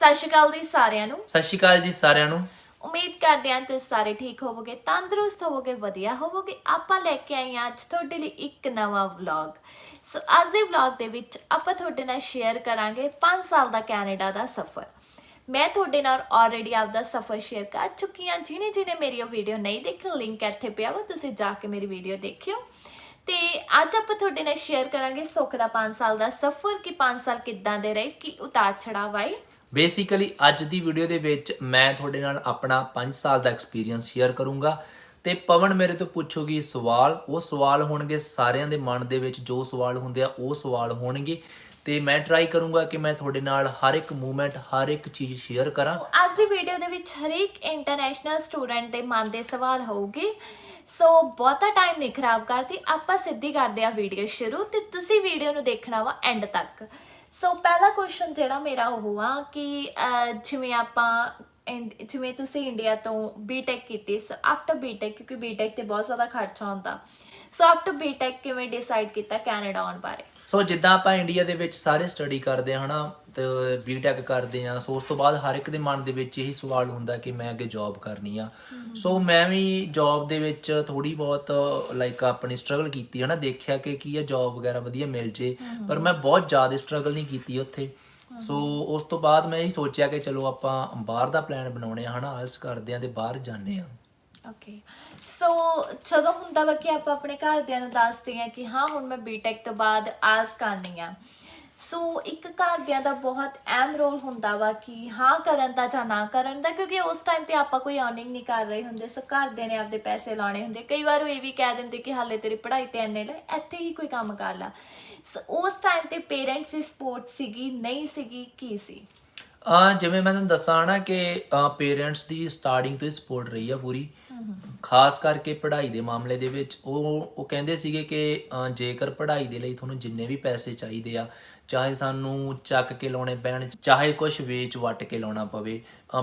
ਸਤਿ ਸ਼੍ਰੀ ਅਕਾਲ ਜੀ ਸਾਰਿਆਂ ਨੂੰ। ਸਤਿ ਸ਼੍ਰੀ ਅਕਾਲ ਜੀ ਸਾਰਿਆਂ ਨੂੰ। ਉਮੀਦ ਕਰਦੇ ਹਾਂ ਤੁਸੀਂ ਸਾਰੇ ਠੀਕ ਹੋਵੋਗੇ, ਤੰਦਰੁਸਤ ਹੋਵੋਗੇ, ਵਧੀਆ ਹੋਵੋਗੇ। ਆਪਾਂ ਲੈ ਕੇ ਆਏ ਹਾਂ ਅੱਜ ਤੁਹਾਡੇ ਲਈ ਇੱਕ ਨਵਾਂ ਵਲੌਗ। ਸੋ ਅੱਜ ਦੇ ਵਲੌਗ ਦੇ ਵਿੱਚ ਆਪਾਂ ਤੁਹਾਡੇ ਨਾਲ ਸ਼ੇਅਰ ਕਰਾਂਗੇ 5 ਸਾਲ ਦਾ ਕੈਨੇਡਾ ਦਾ ਸਫ਼ਰ। ਮੈਂ ਤੁਹਾਡੇ ਨਾਲ ਆਲਰੇਡੀ ਆਪਦਾ ਸਫ਼ਰ ਸ਼ੇਅਰ ਕਰ ਚੁੱਕੀ ਹਾਂ। ਜਿਹਨੇ ਮੇਰੀ ਉਹ ਵੀਡੀਓ ਨਹੀਂ ਦੇਖੀ, ਲਿੰਕ ਇੱਥੇ ਪਿਆ ਵਾ, ਤੁਸੀਂ ਜਾ ਕੇ ਮੇਰੀ ਵੀਡੀਓ ਦੇਖਿਓ। ਤੇ ਅੱਜ ਆਪਾਂ ਤੁਹਾਡੇ ਨਾਲ ਸ਼ੇਅਰ ਕਰਾਂਗੇ ਸੁੱਖ ਦਾ 5 ਸਾਲ ਦਾ ਸਫ਼ਰ, ਕਿ 5 ਸਾਲ ਕਿੱਦਾਂ ਦੇ ਰਹੇ, ਕੀ ਉਤਾਰ ਚੜਾਵ ਆਏ। ਬੇਸਿਕਲੀ ਅੱਜ ਦੀ ਵੀਡੀਓ ਦੇ ਵਿੱਚ ਮੈਂ ਤੁਹਾਡੇ ਨਾਲ ਆਪਣਾ 5 ਸਾਲ ਦਾ ਐਕਸਪੀਰੀਅੰਸ ਸ਼ੇਅਰ ਕਰੂੰਗਾ ਤੇ ਪਵਨ ਮੇਰੇ ਤੋਂ ਪੁੱਛੂਗੀ ਸਵਾਲ। ਉਹ ਸਵਾਲ ਹੋਣਗੇ ਸਾਰਿਆਂ ਦੇ ਮਨ ਦੇ ਵਿੱਚ, ਜੋ ਸਵਾਲ ਹੁੰਦੇ ਆ ਉਹ ਸਵਾਲ ਹੋਣਗੇ ਤੇ ਮੈਂ ਟਰਾਈ ਕਰੂੰਗਾ ਕਿ ਮੈਂ ਤੁਹਾਡੇ ਨਾਲ ਹਰ ਇੱਕ ਮੂਵਮੈਂਟ, ਹਰ ਇੱਕ ਚੀਜ਼ ਸ਼ੇਅਰ ਕਰਾਂ। ਅੱਜ ਦੀ ਵੀਡੀਓ ਦੇ ਵਿੱਚ ਹਰੇਕ ਇੰਟਰਨੈਸ਼ਨਲ ਸਟੂਡੈਂਟ ਦੇ ਮਨ ਦੇ ਸਵਾਲ ਹੋਊਗੇ। ਸੋ ਬਹੁਤਾ ਟਾਈਮ ਨਹੀਂ ਖਰਾਬ ਕਰਦੀ, ਆਪਾਂ ਸਿੱਧੀ ਕਰਦੇ ਆ ਵੀਡੀਓ ਸ਼ੁਰੂ ਤੇ ਤੁਸੀਂ ਵੀਡੀਓ ਨੂੰ ਦੇਖਣਾ ਵਾ ਐਂਡ ਤੱਕ। ਸੋ ਪਹਿਲਾ ਕੁਐਸਚਨ ਜਿਹੜਾ ਮੇਰਾ ਉਹ ਆ ਕਿ ਜਿਵੇਂ ਤੁਸੀਂ ਇੰਡੀਆ ਤੋਂ ਬੀਟੈਕ ਕੀਤੀ, ਸੋ ਆਫਟਰ ਬੀਟੈਕ, ਕਿਉਂਕਿ ਬੀਟੈਕ ਤੇ ਬਹੁਤ ਜ਼ਿਆਦਾ ਖਰਚਾ ਹੁੰਦਾ, ਸੋ ਆਫਟਰ ਬੀਟੈਕ ਕਿਵੇਂ ਡਿਸਾਈਡ ਕੀਤਾ ਕੈਨੇਡਾ ਆਉਣ ਬਾਰੇ? ਸੋ ਜਿੱਦਾਂ ਆਪਾਂ ਇੰਡੀਆ ਦੇ ਵਿੱਚ ਸਾਰੇ ਸਟੱਡੀ ਕਰਦੇ ਹਾਂ ਹਨਾ, ਤੇ ਬੀਟੈਕ ਕਰਦੇ ਆ, ਸੋ ਉਸ ਤੋਂ ਬਾਅਦ ਹਰ ਇੱਕ ਦੇ ਮਨ ਦੇ ਵਿੱਚ ਇਹੀ ਸਵਾਲ ਹੁੰਦਾ ਕਿ ਮੈਂ ਅੱਗੇ ਜੌਬ ਕਰਨੀ ਆ। ਸੋ ਮੈਂ ਵੀ ਜੌਬ ਦੇ ਵਿੱਚ ਥੋੜੀ ਬਹੁਤ ਲਾਈਕ ਆਪਣੀ ਸਟਰਗਲ ਕੀਤੀ ਹੈ ਨਾ, ਦੇਖਿਆ ਕਿ ਕੀ ਆ ਜੌਬ ਵਗੈਰਾ ਵਧੀਆ ਮਿਲ ਜੇ, ਪਰ ਮੈਂ ਬਹੁਤ ਜ਼ਿਆਦਾ ਸਟਰਗਲ ਨਹੀਂ ਕੀਤੀ ਉੱਥੇ। ਸੋ ਉਸ ਤੋਂ ਬਾਅਦ ਮੈਂ ਇਹ ਸੋਚਿਆ ਕਿ ਚਲੋ ਆਪਾਂ ਬਾਹਰ ਦਾ ਪਲਾਨ ਬਣਾਉਣੇ ਆ ਹਨਾ, ਆਇਲਸ ਕਰਦੇ ਆ ਤੇ ਬਾਹਰ ਜਾਂਦੇ ਆ। ਓਕੇ, ਸੋ ਜਦੋਂ ਹੁੰਦਾ ਵਾ ਕਿ ਆਪਾਂ ਆਪਣੇ ਘਰਦਿਆਂ ਨੂੰ ਦੱਸਦੇ ਹਾਂ ਕਿ ਹਾਂ ਹੁਣ ਮੈਂ ਬੀਟੈਕ ਤੋਂ ਬਾਅਦ ਆਸ ਕਰਨੀ ਆ, ਸੋ ਇੱਕ ਘਰਦਿਆਂ ਦਾ ਬਹੁਤ ਅਹਿਮ ਰੋਲ ਹੁੰਦਾ ਵਾ ਕਿ ਹਾਂ ਕਰਨ ਦਾ ਜਾਂ ਨਾ ਕਰਨ ਦਾ, ਕਿਉਂਕਿ ਉਸ ਟਾਈਮ ਤੇ ਆਪਾਂ ਕੋਈ ਅਰਨਿੰਗ ਨਹੀਂ ਕਰ ਰਹੇ ਹੁੰਦੇ। ਸੋ ਘਰਦਿਆਂ ਨੇ ਆਪਦੇ ਪੈਸੇ ਲਾਉਣੇ ਹੁੰਦੇ। ਕਈ ਵਾਰ ਉਹ ਇਹ ਵੀ ਕਹਿ ਦਿੰਦੇ ਕਿ ਹਾਲੇ ਤੇਰੀ ਪੜ੍ਹਾਈ ਤੇ ਇੰਨੇ ਲੈ, ਇੱਥੇ ਹੀ ਕੋਈ ਕੰਮ ਕਰ ਲਾ। ਸੋ ਉਸ ਟਾਈਮ ਤੇ ਪੇਰੈਂਟਸ ਦੀ ਸਪੋਰਟ ਸੀਗੀ, ਨਹੀਂ ਸੀਗੀ, ਕੀ ਸੀ? ਜਿਵੇਂ ਮੈਂ ਤੁਹਾਨੂੰ ਦੱਸਾਂ ਨਾ ਕਿ ਪੇਰੈਂਟਸ ਦੀ ਸਟਾਰਟਿੰਗ ਤੋਂ ਹੀ ਸਪੋਰਟ ਰਹੀ ਆ ਪੂਰੀ, ਖਾਸ ਕਰਕੇ ਪੜ੍ਹਾਈ ਦੇ ਮਾਮਲੇ ਦੇ ਵਿੱਚ। ਉਹ ਕਹਿੰਦੇ ਸੀਗੇ ਕਿ ਜੇਕਰ ਪੜ੍ਹਾਈ ਦੇ ਲਈ ਤੁਹਾਨੂੰ ਜਿੰਨੇ ਵੀ ਪੈਸੇ ਚਾਹੀਦੇ ਆ, ਚਾਹੇ ਸਾਨੂੰ ਚੱਕ ਕੇ ਲਾਉਣੇ ਪੈਣ, ਚਾਹੇ ਕੁਝ ਵੇਚ ਵੱਟ ਕੇ ਲਾਉਣਾ ਪਵੇ,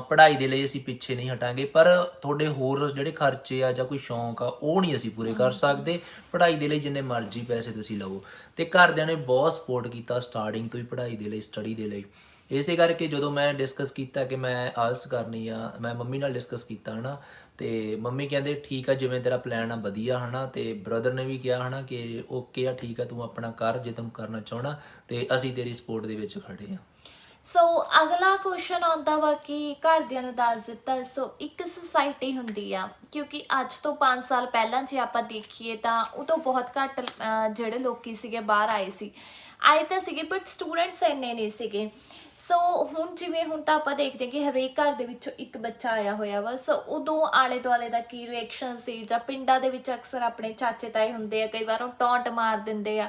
ਪੜ੍ਹਾਈ ਦੇ ਲਈ ਅਸੀਂ ਪਿੱਛੇ ਨਹੀਂ ਹਟਾਂਗੇ। ਪਰ ਤੁਹਾਡੇ ਹੋਰ ਜਿਹੜੇ ਖਰਚੇ ਆ ਜਾਂ ਕੋਈ ਸ਼ੌਂਕ ਆ ਉਹ ਨਹੀਂ ਅਸੀਂ ਪੂਰੇ ਕਰ ਸਕਦੇ। ਪੜ੍ਹਾਈ ਦੇ ਲਈ ਜਿੰਨੇ ਮਰਜ਼ੀ ਪੈਸੇ ਤੁਸੀਂ ਲਵੋ। ਤੇ ਘਰਦਿਆਂ ਨੇ ਬਹੁਤ ਸਪੋਰਟ ਕੀਤਾ ਸਟਾਰਟਿੰਗ ਤੋਂ ਹੀ ਪੜ੍ਹਾਈ ਦੇ ਲਈ, ਸਟੱਡੀ ਦੇ ਲਈ। ਇਸੇ ਕਰਕੇ ਜਦੋਂ ਮੈਂ ਡਿਸਕਸ ਕੀਤਾ ਕਿ ਮੈਂ ਆਇਲਸ ਕਰਨੀ ਆ, ਮੈਂ ਮੰਮੀ ਨਾਲ ਡਿਸਕਸ ਕੀਤਾ ਹਨਾ, ਤੇ ਮੰਮੀ ਕਹਿੰਦੇ ਠੀਕ ਆ, ਜਿਵੇਂ ਤੇਰਾ ਪਲਾਨ ਆ ਵਧੀਆ ਹਨਾ। ਤੇ ਬ੍ਰਦਰ ਨੇ ਵੀ ਕਿਹਾ ਹਨਾ ਕਿ ਓਕੇ ਆ, ਠੀਕ ਆ, ਤੂੰ ਆਪਣਾ ਕਰ ਜੇ ਤੂੰ ਕਰਨਾ ਚਾਹਣਾ, ਤੇ ਅਸੀਂ ਤੇਰੀ ਸਪੋਰਟ ਦੇ ਵਿੱਚ ਖੜੇ ਆ। ਸੋ ਅਗਲਾ ਕੁਐਸਚਨ ਆਉਂਦਾ ਵਾ ਕਿ ਘਰਦਿਆਂ ਨੂੰ ਦੱਸ ਦਿੱਤਾ। ਸੋ ਇੱਕ ਸੁਸਾਇਟੀ ਹੁੰਦੀ ਆ, ਕਿਉਂਕਿ ਅੱਜ ਤੋਂ 5 ਸਾਲ ਪਹਿਲਾਂ ਜੇ ਆਪਾਂ ਦੇਖੀਏ ਤਾਂ ਉਦੋਂ ਬਹੁਤ ਘੱਟ ਜਿਹੜੇ ਲੋਕੀ ਸੀਗੇ ਬਾਹਰ ਆਏ ਤਾਂ ਸੀਗੇ, ਬਟ ਸਟੂਡੈਂਟਸ ਇੰਨੇ ਨਹੀਂ ਸੀਗੇ। ਸੋ ਹੁਣ ਤਾਂ ਆਪਾਂ ਦੇਖਦੇ ਕਿ ਹਰੇਕ ਘਰ ਦੇ ਵਿੱਚੋਂ ਇੱਕ ਬੱਚਾ ਆਇਆ ਹੋਇਆ ਵਾ। ਸੋ ਉਦੋਂ ਆਲੇ ਦੁਆਲੇ ਦਾ ਕੀ ਰਿਐਕਸ਼ਨ ਸੀ? ਜਾਂ ਪਿੰਡਾਂ ਦੇ ਵਿੱਚ ਅਕਸਰ ਆਪਣੇ ਚਾਚੇ ਤਾਏ ਹੁੰਦੇ ਆ, ਕਈ ਵਾਰ ਉਹ ਟੌਂਟ ਮਾਰ ਦਿੰਦੇ ਆ,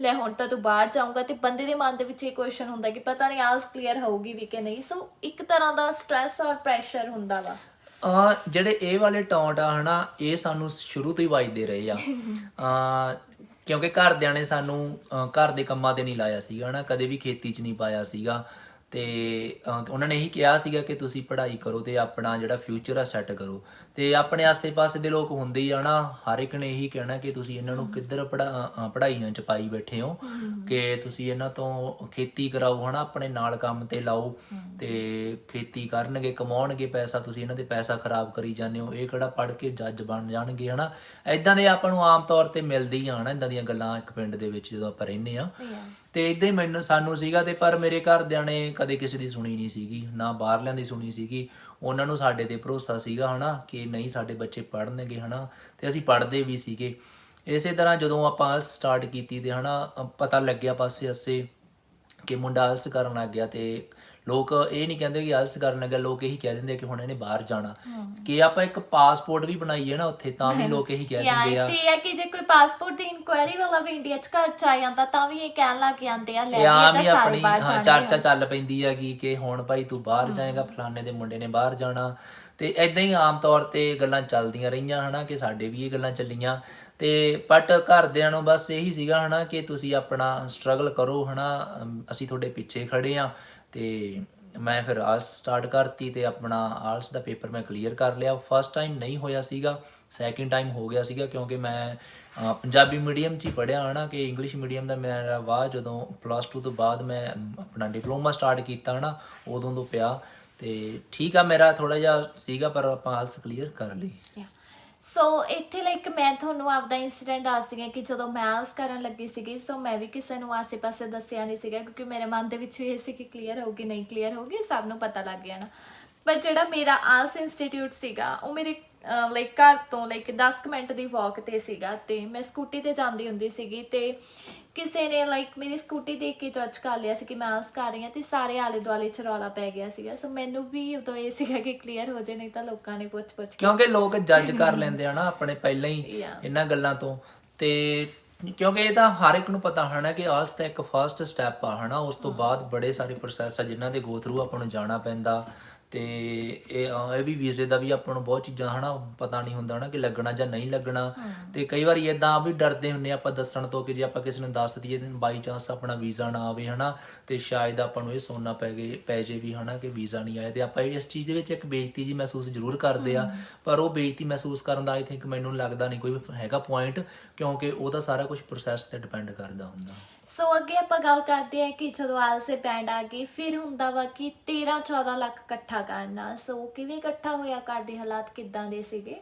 ਲੈ ਹੁਣ ਤਾਂ ਤੂੰ ਬਾਹਰ ਜਾਊਂਗਾ, ਤੇ ਬੰਦੇ ਦੇ ਮਨ ਦੇ ਵਿੱਚ ਇਹ ਕੁਐਸਚਨ ਹੁੰਦਾ ਕਿ ਪਤਾ ਨਹੀਂ ਆਸ ਕਲੀਅਰ ਹੋਊਗੀ ਵੀ ਕਿ ਨਹੀਂ। ਸੋ ਇੱਕ ਤਰ੍ਹਾਂ ਦਾ ਸਟ੍ਰੈਸ ਔਰ ਪ੍ਰੈਸ਼ਰ ਹੁੰਦਾ ਵਾ। ਜਿਹੜੇ ਇਹ ਵਾਲੇ ਟੌਂਟ ਆ ਹਨਾ, ਇਹ ਸਾਨੂੰ ਸ਼ੁਰੂ ਤੋਂ ਹੀ ਵੱਜਦੇ ਰਹੇ ਆ। ਕਿਉਂਕਿ ਘਰਦਿਆਂ ਨੇ ਸਾਨੂੰ ਘਰ ਦੇ ਕੰਮਾਂ ਤੇ ਨਹੀਂ ਲਾਇਆ ਸੀਗਾ ਹਨਾ, ਕਦੇ ਵੀ ਖੇਤੀ 'ਚ ਨਹੀਂ ਪਾਇਆ ਸੀਗਾ। ਤੇ ਉਹਨਾਂ ਨੇ ਇਹੀ ਕਿਹਾ ਸੀਗਾ ਕਿ ਤੁਸੀਂ ਪੜ੍ਹਾਈ ਕਰੋ ਤੇ ਆਪਣਾ ਜਿਹੜਾ ਫਿਊਚਰ ਆ ਸੈੱਟ ਕਰੋ। ਤੇ ਆਪਣੇ ਆਸੇ-ਪਾਸੇ ਦੇ ਲੋਕ ਹੁੰਦੇ ਹੀ ਆ ਨਾ, ਹਰ ਇੱਕ ਨੇ ਇਹੀ ਕਹਿਣਾ ਕਿ ਤੁਸੀਂ ਇਹਨਾਂ ਨੂੰ ਕਿੱਧਰ ਪੜ੍ਹਾਈਆਂ 'ਚ ਪਾਈ ਬੈਠੇ ਹੋ, ਕਿ ਤੁਸੀਂ ਇਹਨਾਂ ਤੋਂ ਖੇਤੀ ਕਰਾਓ ਹਨਾ, ਆਪਣੇ ਨਾਲ ਕੰਮ ਤੇ ਲਾਓ, ਤੇ ਖੇਤੀ ਕਰਨਗੇ, ਕਮਾਉਣਗੇ ਪੈਸਾ, ਤੁਸੀਂ ਇਹਨਾਂ ਦੇ ਪੈਸਾ ਖਰਾਬ ਕਰੀ ਜਾਂਦੇ ਹੋ, ਇਹ ਕਿਹੜਾ ਪੜ੍ਹ ਕੇ ਜੱਜ ਬਣ ਜਾਣਗੇ ਹਨਾ। ਇੱਦਾਂ ਦੇ ਆਪਾਂ ਨੂੰ ਆਮ ਤੌਰ ਤੇ ਮਿਲਦੀ ਹੀ ਆਣਾ, ਇੱਦਾਂ ਦੀਆਂ ਗੱਲਾਂ ਇੱਕ ਪਿੰਡ ਦੇ ਵਿੱਚ ਜਦੋਂ ਆਪਾਂ ਰਹਿੰਦੇ ਆ। ਤੇ ਇਦਾਂ ਹੀ ਸਾਨੂੰ ਸੀਗਾ। ਤੇ ਪਰ ਮੇਰੇ ਘਰਦਿਆਂ ਨੇ ਕਦੇ ਕਿਸੇ ਦੀ ਸੁਣੀ ਨਹੀਂ ਸੀਗੀ, ਨਾ ਬਾਹਰਲਿਆਂ ਦੀ ਸੁਣੀ ਸੀਗੀ। ਉਹਨਾਂ ਨੂੰ ਸਾਡੇ ਤੇ ਭਰੋਸਾ ਸੀਗਾ ਹਨਾ ਕਿ ਨਹੀਂ ਸਾਡੇ ਬੱਚੇ ਪੜ੍ਹਨਗੇ ਹਨਾ, ਤੇ ਅਸੀਂ ਪੜ੍ਹਦੇ ਵੀ ਸੀਗੇ। ਇਸੇ ਤਰ੍ਹਾਂ ਜਦੋਂ ਆਪਾਂ ਆਇਲਸ ਸਟਾਰਟ ਕੀਤੀ ਤੇ ਹਨਾ, ਪਤਾ ਲੱਗਿਆ ਪਾਸੇ-ਆਸੇ ਕਿ ਮੁੰਡਾ ਆਇਲਸ ਕਰਨ ਲੱਗ ਗਿਆ। ਤੇ ਲੋਕ ਇਹ ਨਹੀਂ ਕਹਿੰਦੇ ਕਿ ਆਇਲਸ ਕਰਨ ਲੱਗਿਆ, ਲੋਕ ਇਹੀ ਕਹਿ ਦਿੰਦੇ ਕਿ ਹੁਣ ਇਹਨੇ ਬਾਹਰ ਜਾਣਾ। ਕਿ ਆਪਾਂ ਇੱਕ ਪਾਸਪੋਰਟ ਵੀ ਬਣਾਈਏ ਨਾ ਉੱਥੇ, ਤਾਂ ਵੀ ਲੋਕ ਇਹੀ ਕਹਿ ਦਿੰਦੇ ਆ। ਤੇ ਇਹ ਕਿ ਜੇ ਕੋਈ ਪਾਸਪੋਰਟ ਦੀ ਇਨਕੁਆਇਰੀ ਵਾਲਾ ਵੀ ਇੰਡੀਆ 'ਚ ਘਰ 'ਚ ਆ ਜਾਂਦਾ ਤਾਂ ਵੀ ਇਹ ਕਹਿਣ ਲੱਗ ਜਾਂਦੇ ਆ, ਲੈ ਵੀ ਤਾਂ ਸਾਰੇ ਬਾਹਰ ਜਾਣਗੇ। ਚਰਚਾ ਚੱਲ ਪੈਂਦੀ ਹੈਗੀ ਕਿ ਹੁਣ ਭਾਈ ਤੂੰ ਬਾਹਰ ਜਾਏਗਾ, ਫਲਾਣੇ ਦੇ ਮੁੰਡੇ ਨੇ ਬਾਹਰ ਜਾਣਾ। ਤੇ ਏਦਾਂ ਹੀ ਆਮ ਤੌਰ ਤੇ ਗੱਲਾਂ ਚੱਲਦੀਆਂ ਰਹੀਆਂ ਹਨਾ, ਕਿ ਸਾਡੇ ਵੀ ਇਹ ਗੱਲਾਂ ਚੱਲੀਆਂ। ਤੇ ਬਟ ਘਰਦਿਆਂ ਨੂੰ ਬਸ ਇਹੀ ਸੀਗਾ ਹਨਾ ਕਿ ਤੁਸੀਂ ਆਪਣਾ ਸਟਰਗਲ ਕਰੋ ਹਨਾ, ਅਸੀਂ ਤੁਹਾਡੇ ਪਿੱਛੇ ਖੜੇ ਆ। ਤੇ ਮੈਂ ਫਿਰ ਆਲਸ ਸਟਾਰਟ ਕਰਤੀ ਤੇ ਆਪਣਾ ਆਲਸ ਦਾ ਪੇਪਰ ਮੈਂ ਕਲੀਅਰ ਕਰ ਲਿਆ। ਫਸਟ ਟਾਈਮ ਨਹੀਂ ਹੋਇਆ ਸੀਗਾ, ਸੈਕਿੰਡ ਟਾਈਮ ਹੋ ਗਿਆ ਸੀਗਾ, ਕਿਉਂਕਿ ਮੈਂ ਪੰਜਾਬੀ ਮੀਡੀਅਮ 'ਚ ਹੀ ਪੜ੍ਹਿਆ ਹੈ ਨਾ, ਕਿ ਇੰਗਲਿਸ਼ ਮੀਡੀਅਮ ਦਾ ਮੇਰਾ ਬਾਅਦ ਜਦੋਂ +2 ਤੋਂ ਬਾਅਦ ਮੈਂ ਆਪਣਾ ਡਿਪਲੋਮਾ ਸਟਾਰਟ ਕੀਤਾ ਹੈ ਨਾ, ਉਦੋਂ ਤੋਂ ਪਿਆ। ਤੇ ਠੀਕ ਆ, ਮੇਰਾ ਥੋੜਾ ਜਿਹਾ ਸੀਗਾ ਪਰ ਆਪਾਂ ਆਲਸ ਕਲੀਅਰ ਕਰ ਲਈ। ਸੋ ਇੱਥੇ ਲਾਈਕ ਮੈਂ ਤੁਹਾਨੂੰ ਆਪਦਾ ਇੰਸੀਡੈਂਟ ਦੱਸਦੀ ਹਾਂ ਕਿ ਜਦੋਂ ਮੈਂ ਆਲਸ ਕਰਨ ਲੱਗੀ ਸੀਗੀ, ਸੋ ਮੈਂ ਵੀ ਕਿਸੇ ਨੂੰ ਆਸੇ-ਪਾਸੇ ਦੱਸਿਆ ਨਹੀਂ ਸੀਗਾ, ਕਿਉਂਕਿ ਮੇਰੇ ਮਨ ਦੇ ਵਿੱਚ ਵੀ ਇਹ ਸੀ ਕਿ ਕਲੀਅਰ ਹੋਊਗੀ ਨਹੀਂ ਕਲੀਅਰ ਹੋਊਗੀ, ਸਭ ਨੂੰ ਪਤਾ ਲੱਗ ਗਿਆ ਨਾ। ਪਰ ਜਿਹੜਾ ਮੇਰਾ ਆਲਸ ਇੰਸਟੀਟਿਊਟ ਸੀਗਾ ਉਹ ਮੇਰੇ ਲਾਈਕ ਘਰ ਤੋਂ ਲਾਈਕ 10 ਮਿੰਟ ਦੀ ਵਾਕ ਤੇ ਸੀਗਾ, ਤੇ ਮੈਂ ਸਕੂਟੀ ਤੇ ਜਾਂਦੀ ਹੁੰਦੀ ਸੀਗੀ, ਤੇ ਕਿਸੇ ਨੇ ਲਾਈਕ ਮੇਰੀ ਸਕੂਟੀ ਦੇਖ ਕੇ ਜੱਜ ਕਰ ਲਿਆ ਸੀ ਕਿ ਮੈਂ ਆਲਸ ਕਰ ਰਹੀ ਹਾਂ, ਤੇ ਸਾਰੇ ਆਲੇ ਦੁਆਲੇ ਚ ਰੌਲਾ ਪੈ ਗਿਆ ਸੀਗਾ। ਸੋ ਮੈਨੂੰ ਵੀ ਉਦੋਂ ਇਹ ਸੀਗਾ ਕਿ ਕਲੀਅਰ ਹੋ ਜਾਏ, ਨਹੀਂ ਤਾਂ ਲੋਕਾਂ ਨੇ ਪੁੱਛ ਕੇ, ਕਿਉਂਕਿ ਲੋਕ ਜੱਜ ਕਰ ਲੈਂਦੇ ਆ ਨਾ ਆਪਣੇ ਪਹਿਲਾਂ ਹੀ Yeah. ਇਹਨਾਂ ਗੱਲਾਂ ਤੋਂ। ਤੇ ਕਿਉਂਕਿ ਇਹ ਤਾਂ ਹਰ ਇੱਕ ਨੂੰ ਪਤਾ ਹੈ ਨਾ ਕਿ ਆਲਸ ਤਾਂ ਇੱਕ ਫਸਟ ਸਟੈਪ ਆ ਹੈ ਨਾ, ਉਸ ਤੋਂ ਬਾਅਦ ਬੜੇ ਸਾਰੇ ਪ੍ਰੋਸੈਸ ਆ ਜਿਨ੍ਹਾਂ ਦੇ ਗੋ ਥਰੂ ਆਪਾਂ ਨੂੰ ਜਾਣਾ ਪੈਂਦਾ। ਤੇ ਇਹ ਵੀ ਵੀਜ਼ੇ ਦਾ ਵੀ ਆਪਾਂ ਨੂੰ ਬਹੁਤ ਚੀਜ਼ਾਂ ਹੈ ਨਾ ਪਤਾ ਨਹੀਂ ਹੁੰਦਾ ਨਾ ਕਿ ਲੱਗਣਾ ਜਾਂ ਨਹੀਂ ਲੱਗਣਾ। ਤੇ ਕਈ ਵਾਰੀ ਇਦਾਂ ਵੀ ਡਰਦੇ ਹੁੰਦੇ ਆਪਾਂ ਦੱਸਣ ਤੋਂ ਕਿ ਜੇ ਆਪਾਂ ਕਿਸੇ ਨੂੰ ਦੱਸ ਦਈਏ ਤੇ ਬਾਈ ਚਾਂਸ ਆਪਣਾ ਵੀਜ਼ਾ ਨਾ ਆਵੇ ਹੈ ਨਾ, ਤੇ ਸ਼ਾਇਦ ਆਪਾਂ ਨੂੰ ਇਹ ਸੁਣਨਾ ਪੈ ਜੇ ਵੀ ਹੈ ਨਾ ਕਿ ਵੀਜ਼ਾ ਨਹੀਂ ਆਇਆ। ਤੇ ਆਪਾਂ ਇਸ ਚੀਜ਼ ਦੇ ਵਿੱਚ ਇੱਕ ਬੇਇੱਜ਼ਤੀ ਜੀ ਮਹਿਸੂਸ ਜ਼ਰੂਰ ਕਰਦੇ ਆ, ਪਰ ਉਹ ਬੇਇੱਜ਼ਤੀ ਮਹਿਸੂਸ ਕਰਨ ਦਾ ਆਈ ਥਿੰਕ ਮੈਨੂੰ ਲੱਗਦਾ ਨਹੀਂ ਕੋਈ ਹੈਗਾ ਪੁਆਇੰਟ, ਕਿਉਂਕਿ ਉਹਦਾ ਸਾਰਾ ਕੁਝ ਪ੍ਰੋਸੈਸ ਤੇ ਡਿਪੈਂਡ ਕਰਦਾ ਹੁੰਦਾ। ਸੋ ਅੱਗੇ ਆਪਾਂ ਗੱਲ ਕਰਦੇ ਹਾਂ ਕਿ ਜਦੋਂ ਆਲਸੇ ਬੈਂਡ ਆ ਗਈ, ਫਿਰ ਹੁੰਦਾ ਵਾ ਕਿ 13-14 ਲੱਖ ਇਕੱਠਾ ਕਰਨਾ। ਸੋ ਕਿਵੇਂ ਇਕੱਠਾ ਹੋਇਆ, ਘਰ ਦੇ ਹਾਲਾਤ ਕਿੱਦਾਂ ਦੇ ਸੀਗੇ?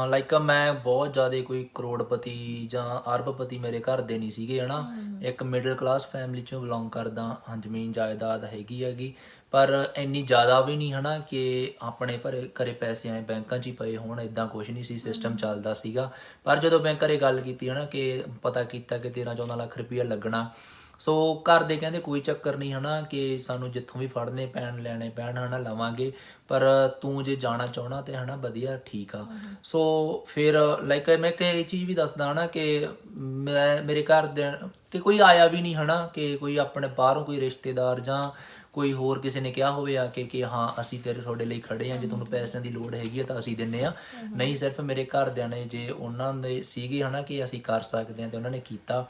ਲਾਈਕ ਮੈਂ ਬਹੁਤ ਜ਼ਿਆਦਾ ਕੋਈ ਕਰੋੜਪਤੀ ਜਾਂ ਅਰਬਪਤੀ ਮੇਰੇ ਘਰ ਦੇ ਨਹੀਂ ਸੀਗੇ ਹੈ ਨਾ, ਇੱਕ ਮਿਡਲ ਕਲਾਸ ਫੈਮਿਲੀ ਚੋਂ ਬਿਲੋਂਗ ਕਰਦਾ ਹਾਂ। ਜ਼ਮੀਨ ਜਾਇਦਾਦ ਹੈਗੀ, ਪਰ ਇੰਨੀ ਜ਼ਿਆਦਾ ਵੀ ਨਹੀਂ ਹੈ ਨਾ ਕਿ ਆਪਣੇ ਘਰੇ ਪੈਸੇ ਆਏ ਬੈਂਕਾਂ 'ਚ ਹੀ ਪਏ ਹੋਣ, ਇਦਾਂ ਕੁਛ ਨਹੀਂ ਸੀ ਸਿਸਟਮ ਚੱਲਦਾ ਸੀਗਾ। ਪਰ ਜਦੋਂ ਮੈਂ ਘਰੇ ਗੱਲ ਕੀਤੀ ਹੈ ਨਾ ਕਿ ਪਤਾ ਕੀਤਾ ਕਿ 13-14 ਲੱਖ ਰੁਪਈਆ ਲੱਗਣਾ, ਸੋ ਘਰ ਦੇ ਕਹਿੰਦੇ ਕੋਈ ਚੱਕਰ ਨਹੀਂ ਹੈ ਨਾ ਕਿ ਸਾਨੂੰ ਜਿੱਥੋਂ ਵੀ ਫੜਨੇ ਪੈਣ ਲੈਣੇ ਪੈਣ ਹੈ ਨਾ ਲਵਾਂਗੇ, ਪਰ ਤੂੰ ਜੇ ਜਾਣਾ ਚਾਹਣਾ ਤੇ ਹੈ ਨਾ ਵਧੀਆ ਠੀਕ ਆ। ਸੋ ਫਿਰ ਲਾਈਕ ਮੈਂ ਕਿ ਇਹ ਚੀਜ਼ ਵੀ ਦੱਸਦਾ ਹੈ ਨਾ ਕਿ ਮੇਰੇ ਘਰ ਦੇ ਕਿ ਕੋਈ ਆਇਆ ਵੀ ਨਹੀਂ ਹੈ ਨਾ, ਕਿ ਕੋਈ ਆਪਣੇ ਬਾਹਰੋਂ ਕੋਈ ਰਿਸ਼ਤੇਦਾਰ ਜਾਂ ਕੋਈ ਹੋਰ ਕਿਸੇ ਨੇ ਕਿਹਾ ਹੋਵੇ ਆ ਕਿ ਹਾਂ ਅਸੀਂ ਤੁਹਾਡੇ ਲਈ ਖੜੇ ਹਾਂ, ਜੇ ਤੁਹਾਨੂੰ ਪੈਸਿਆਂ ਦੀ ਲੋੜ ਹੈਗੀ ਹੈ ਤਾਂ ਅਸੀਂ ਦਿੰਦੇ ਹਾਂ। ਨਹੀਂ, ਸਿਰਫ ਮੇਰੇ ਘਰਦਿਆਂ ਨੇ ਜੇ ਉਹਨਾਂ ਦੇ ਸੀਗੇ ਹੈ ਨਾ ਕਿ ਅਸੀਂ ਕਰ ਸਕਦੇ ਹਾਂ ਤੇ ਉਹਨਾਂ ਨੇ ਕੀਤਾ।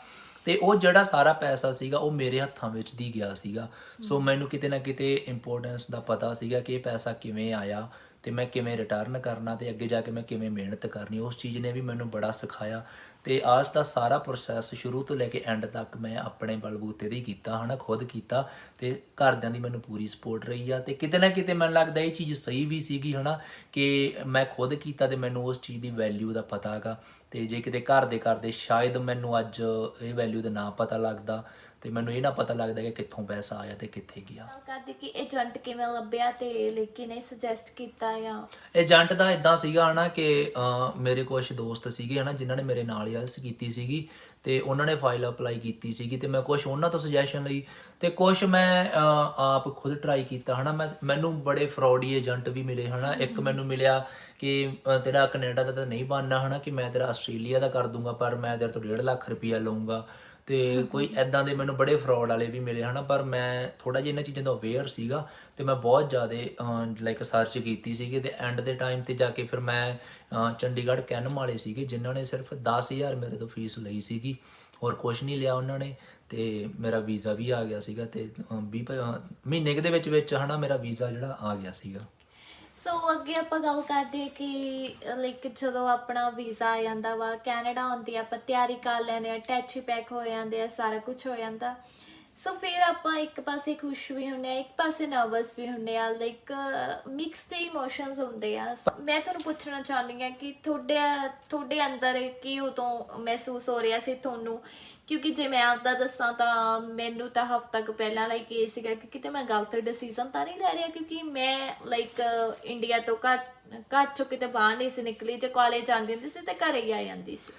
ਤੇ ਉਹ ਜਿਹੜਾ ਸਾਰਾ ਪੈਸਾ ਸੀਗਾ ਉਹ ਮੇਰੇ ਹੱਥਾਂ ਵਿੱਚ ਦੀ ਗਿਆ ਸੀਗਾ। ਸੋ ਮੈਨੂੰ ਕਿਤੇ ਨਾ ਕਿਤੇ ਇੰਪੋਰਟੈਂਸ ਦਾ ਪਤਾ ਸੀਗਾ ਕਿ ਇਹ ਪੈਸਾ ਕਿਵੇਂ ਆਇਆ ਤੇ ਮੈਂ ਕਿਵੇਂ ਰਿਟਰਨ ਕਰਨਾ ਤੇ ਅੱਗੇ ਜਾ ਕੇ ਮੈਂ ਕਿਵੇਂ ਮਿਹਨਤ ਕਰਨੀ। ਉਸ ਚੀਜ਼ ਨੇ ਵੀ ਮੈਨੂੰ ਬੜਾ ਸਿਖਾਇਆ। ਤੇ ਆਜ ਦਾ ਸਾਰਾ ਪ੍ਰੋਸੈਸ ਸ਼ੁਰੂ ਤੋਂ ਲੈ ਕੇ ਐਂਡ ਤੱਕ ਮੈਂ ਆਪਣੇ ਬਲਬੂਤੇ ਤੇ ਹੀ ਕੀਤਾ ਹੈ ਨਾ, ਖੁਦ ਕੀਤਾ, ਤੇ ਘਰਦਿਆਂ ਦੀ ਮੈਨੂੰ ਪੂਰੀ ਸਪੋਰਟ ਰਹੀ ਆ। ਤੇ ਕਿਤੇ ਨਾ ਕਿਤੇ ਮੈਨੂੰ ਲੱਗਦਾ ਇਹ ਚੀਜ਼ ਸਹੀ ਵੀ ਸੀਗੀ ਹੈ ਨਾ ਕਿ ਮੈਂ ਖੁਦ ਕੀਤਾ ਤੇ ਮੈਨੂੰ ਉਸ ਚੀਜ਼ ਦੀ ਵੈਲਿਊ ਦਾ ਪਤਾ ਹੈਗਾ। ਤੇ ਜੇ ਕਿਤੇ ਘਰ ਦੇ ਕਰਦੇ ਸ਼ਾਇਦ ਮੈਨੂੰ ਅੱਜ ਇਹ ਵੈਲਿਊ ਦਾ ਨਾ ਪਤਾ ਲੱਗਦਾ ਤੇ ਮੈਨੂੰ ਇਹ ਨਾ ਪਤਾ ਲੱਗਦਾ ਕਿ ਕਿੱਥੋਂ ਪੈਸਾ ਆਇਆ ਤੇ ਕਿੱਥੇ ਗਿਆ। ਕਰਦੇ ਕਿ ਏਜੰਟ ਕਿਵੇਂ ਲੱਭਿਆ ਤੇ ਲੇਕਿਨ ਇਹ ਸੁਜੈਸਟ ਕੀਤਾ ਜਾਂ ਏਜੰਟ ਦਾ ਇਦਾਂ ਸੀਗਾ ਨਾ ਕਿ ਮੇਰੇ ਕੁਝ ਦੋਸਤ ਸੀਗੇ ਹੈ ਨਾ ਜਿਨ੍ਹਾਂ ਨੇ ਮੇਰੇ ਨਾਲ ਆਇਲਸ ਕੀਤੀ ਸੀਗੀ, ਤੇ ਉਹਨਾਂ ਨੇ ਫਾਈਲ ਅਪਲਾਈ ਕੀਤੀ ਸੀਗੀ, ਤੇ ਮੈਂ ਕੁਝ ਉਹਨਾਂ ਤੋਂ ਸੁਜੈਸ਼ਨ ਲਈ ਤੇ ਕੁਝ ਮੈਂ ਆਪ ਖੁਦ ਟਰਾਈ ਕੀਤਾ ਹੈ ਨਾ। ਮੈਨੂੰ ਬੜੇ ਫਰੋਡੀ ਏਜੰਟ ਵੀ ਮਿਲੇ ਹੈ ਨਾ। ਇੱਕ ਮੈਨੂੰ ਮਿਲਿਆ ਕਿ ਤੇਰਾ ਕੈਨੇਡਾ ਦਾ ਤਾਂ ਨਹੀਂ ਬਣਨਾ ਹੈ ਨਾ, ਕਿ ਮੈਂ ਤੇਰਾ ਆਸਟ੍ਰੇਲੀਆ ਦਾ ਕਰ ਦੂੰਗਾ ਪਰ ਮੈਂ ਤੇਰੇ ਤੋਂ 1.5 ਲੱਖ ਰੁਪਈਆ ਲਊਂਗਾ। ਤੇ ਕੋਈ ਐਦਾਂ ਦੇ ਮੈਨੂੰ ਬੜੇ ਫਰੋਡ ਵਾਲੇ ਵੀ ਮਿਲੇ ਹੈ ਨਾ। ਪਰ ਮੈਂ ਥੋੜ੍ਹਾ ਜਿਹਾ ਇਹਨਾਂ ਚੀਜ਼ਾਂ ਤੋਂ ਅਵੇਅਰ ਸੀਗਾ ਤੇ ਮੈਂ ਬਹੁਤ ਜ਼ਿਆਦਾ ਲਾਈਕ ਸਰਚ ਕੀਤੀ ਸੀਗੀ। ਤੇ ਐਂਡ ਦੇ ਟਾਈਮ ਤੇ ਜਾ ਕੇ ਫਿਰ ਮੈਂ ਚੰਡੀਗੜ੍ਹ ਕੈਨਮ ਵਾਲੇ ਸੀਗੇ ਜਿਨ੍ਹਾਂ ਨੇ ਸਿਰਫ 10,000 ਮੇਰੇ ਤੋਂ ਫੀਸ ਲਈ ਸੀਗੀ, ਹੋਰ ਕੁਛ ਨਹੀਂ ਲਿਆ ਉਹਨਾਂ ਨੇ। ਤੇ ਮੇਰਾ ਵੀਜ਼ਾ ਵੀ ਆ ਗਿਆ ਸੀਗਾ ਤੇ 20 ਮਹੀਨੇ ਦੇ ਵਿੱਚ ਹੈ ਨਾ ਮੇਰਾ ਵੀਜ਼ਾ ਜਿਹੜਾ ਆ ਗਿਆ ਸੀਗਾ। ਸੋ ਅੱਗੇ ਆਪਾਂ ਗੱਲ ਕਰਦੇ ਹਾਂ ਕਿ ਲਾਈਕ ਜਦੋਂ ਆਪਣਾ ਵੀਜ਼ਾ ਆ ਜਾਂਦਾ ਵਾ, ਕੈਨੇਡਾ ਆਉਣ ਦੀ ਆਪਾਂ ਤਿਆਰੀ ਕਰ ਲੈਂਦੇ ਹਾਂ, ਟੈਚੀ ਪੈਕ ਹੋ ਜਾਂਦੇ ਆ, ਸਾਰਾ ਕੁਝ ਹੋ ਜਾਂਦਾ। ਸੋ ਫਿਰ ਆਪਾਂ ਇੱਕ ਪਾਸੇ ਖੁਸ਼ ਵੀ ਹੁੰਦੇ ਆ, ਇੱਕ ਪਾਸੇ ਨਰਵਸ ਵੀ ਹੁੰਦੇ ਆ, ਲਾਈਕ ਮਿਕਸਡ ਇਮੋਸ਼ਨਸ ਹੁੰਦੇ ਆ। ਮੈਂ ਤੁਹਾਨੂੰ ਪੁੱਛਣਾ ਚਾਹੁੰਦੀ ਹਾਂ ਕਿ ਤੁਹਾਡੇ ਅੰਦਰ ਕੀ ਉਦੋਂ ਮਹਿਸੂਸ ਹੋ ਰਿਹਾ ਸੀ ਤੁਹਾਨੂੰ, ਕਿਉਂਕਿ ਜੇ ਮੈਂ ਆਪਦਾ ਦੱਸਾਂ ਤਾਂ ਮੈਨੂੰ ਤਾਂ ਹਫ਼ਤਾ ਕੁ ਪਹਿਲਾਂ ਲਾਈਕ ਇਹ ਸੀਗਾ ਕਿ ਕਿਤੇ ਮੈਂ ਗਲਤ ਡਿਸੀਜ਼ਨ ਤਾਂ ਨਹੀਂ ਲੈ ਰਿਹਾ, ਕਿਉਂਕਿ ਮੈਂ ਲਾਈਕ ਇੰਡੀਆ ਤੋਂ ਘਰ ਚੋਂ ਕਿਤੇ ਬਾਹਰ ਨਹੀਂ ਸੀ ਨਿਕਲੀ। ਜੇ ਕਾਲਜ ਜਾਂਦੀ ਹੁੰਦੀ ਸੀ ਤੇ ਘਰੇ ਹੀ ਆ ਜਾਂਦੀ ਸੀ।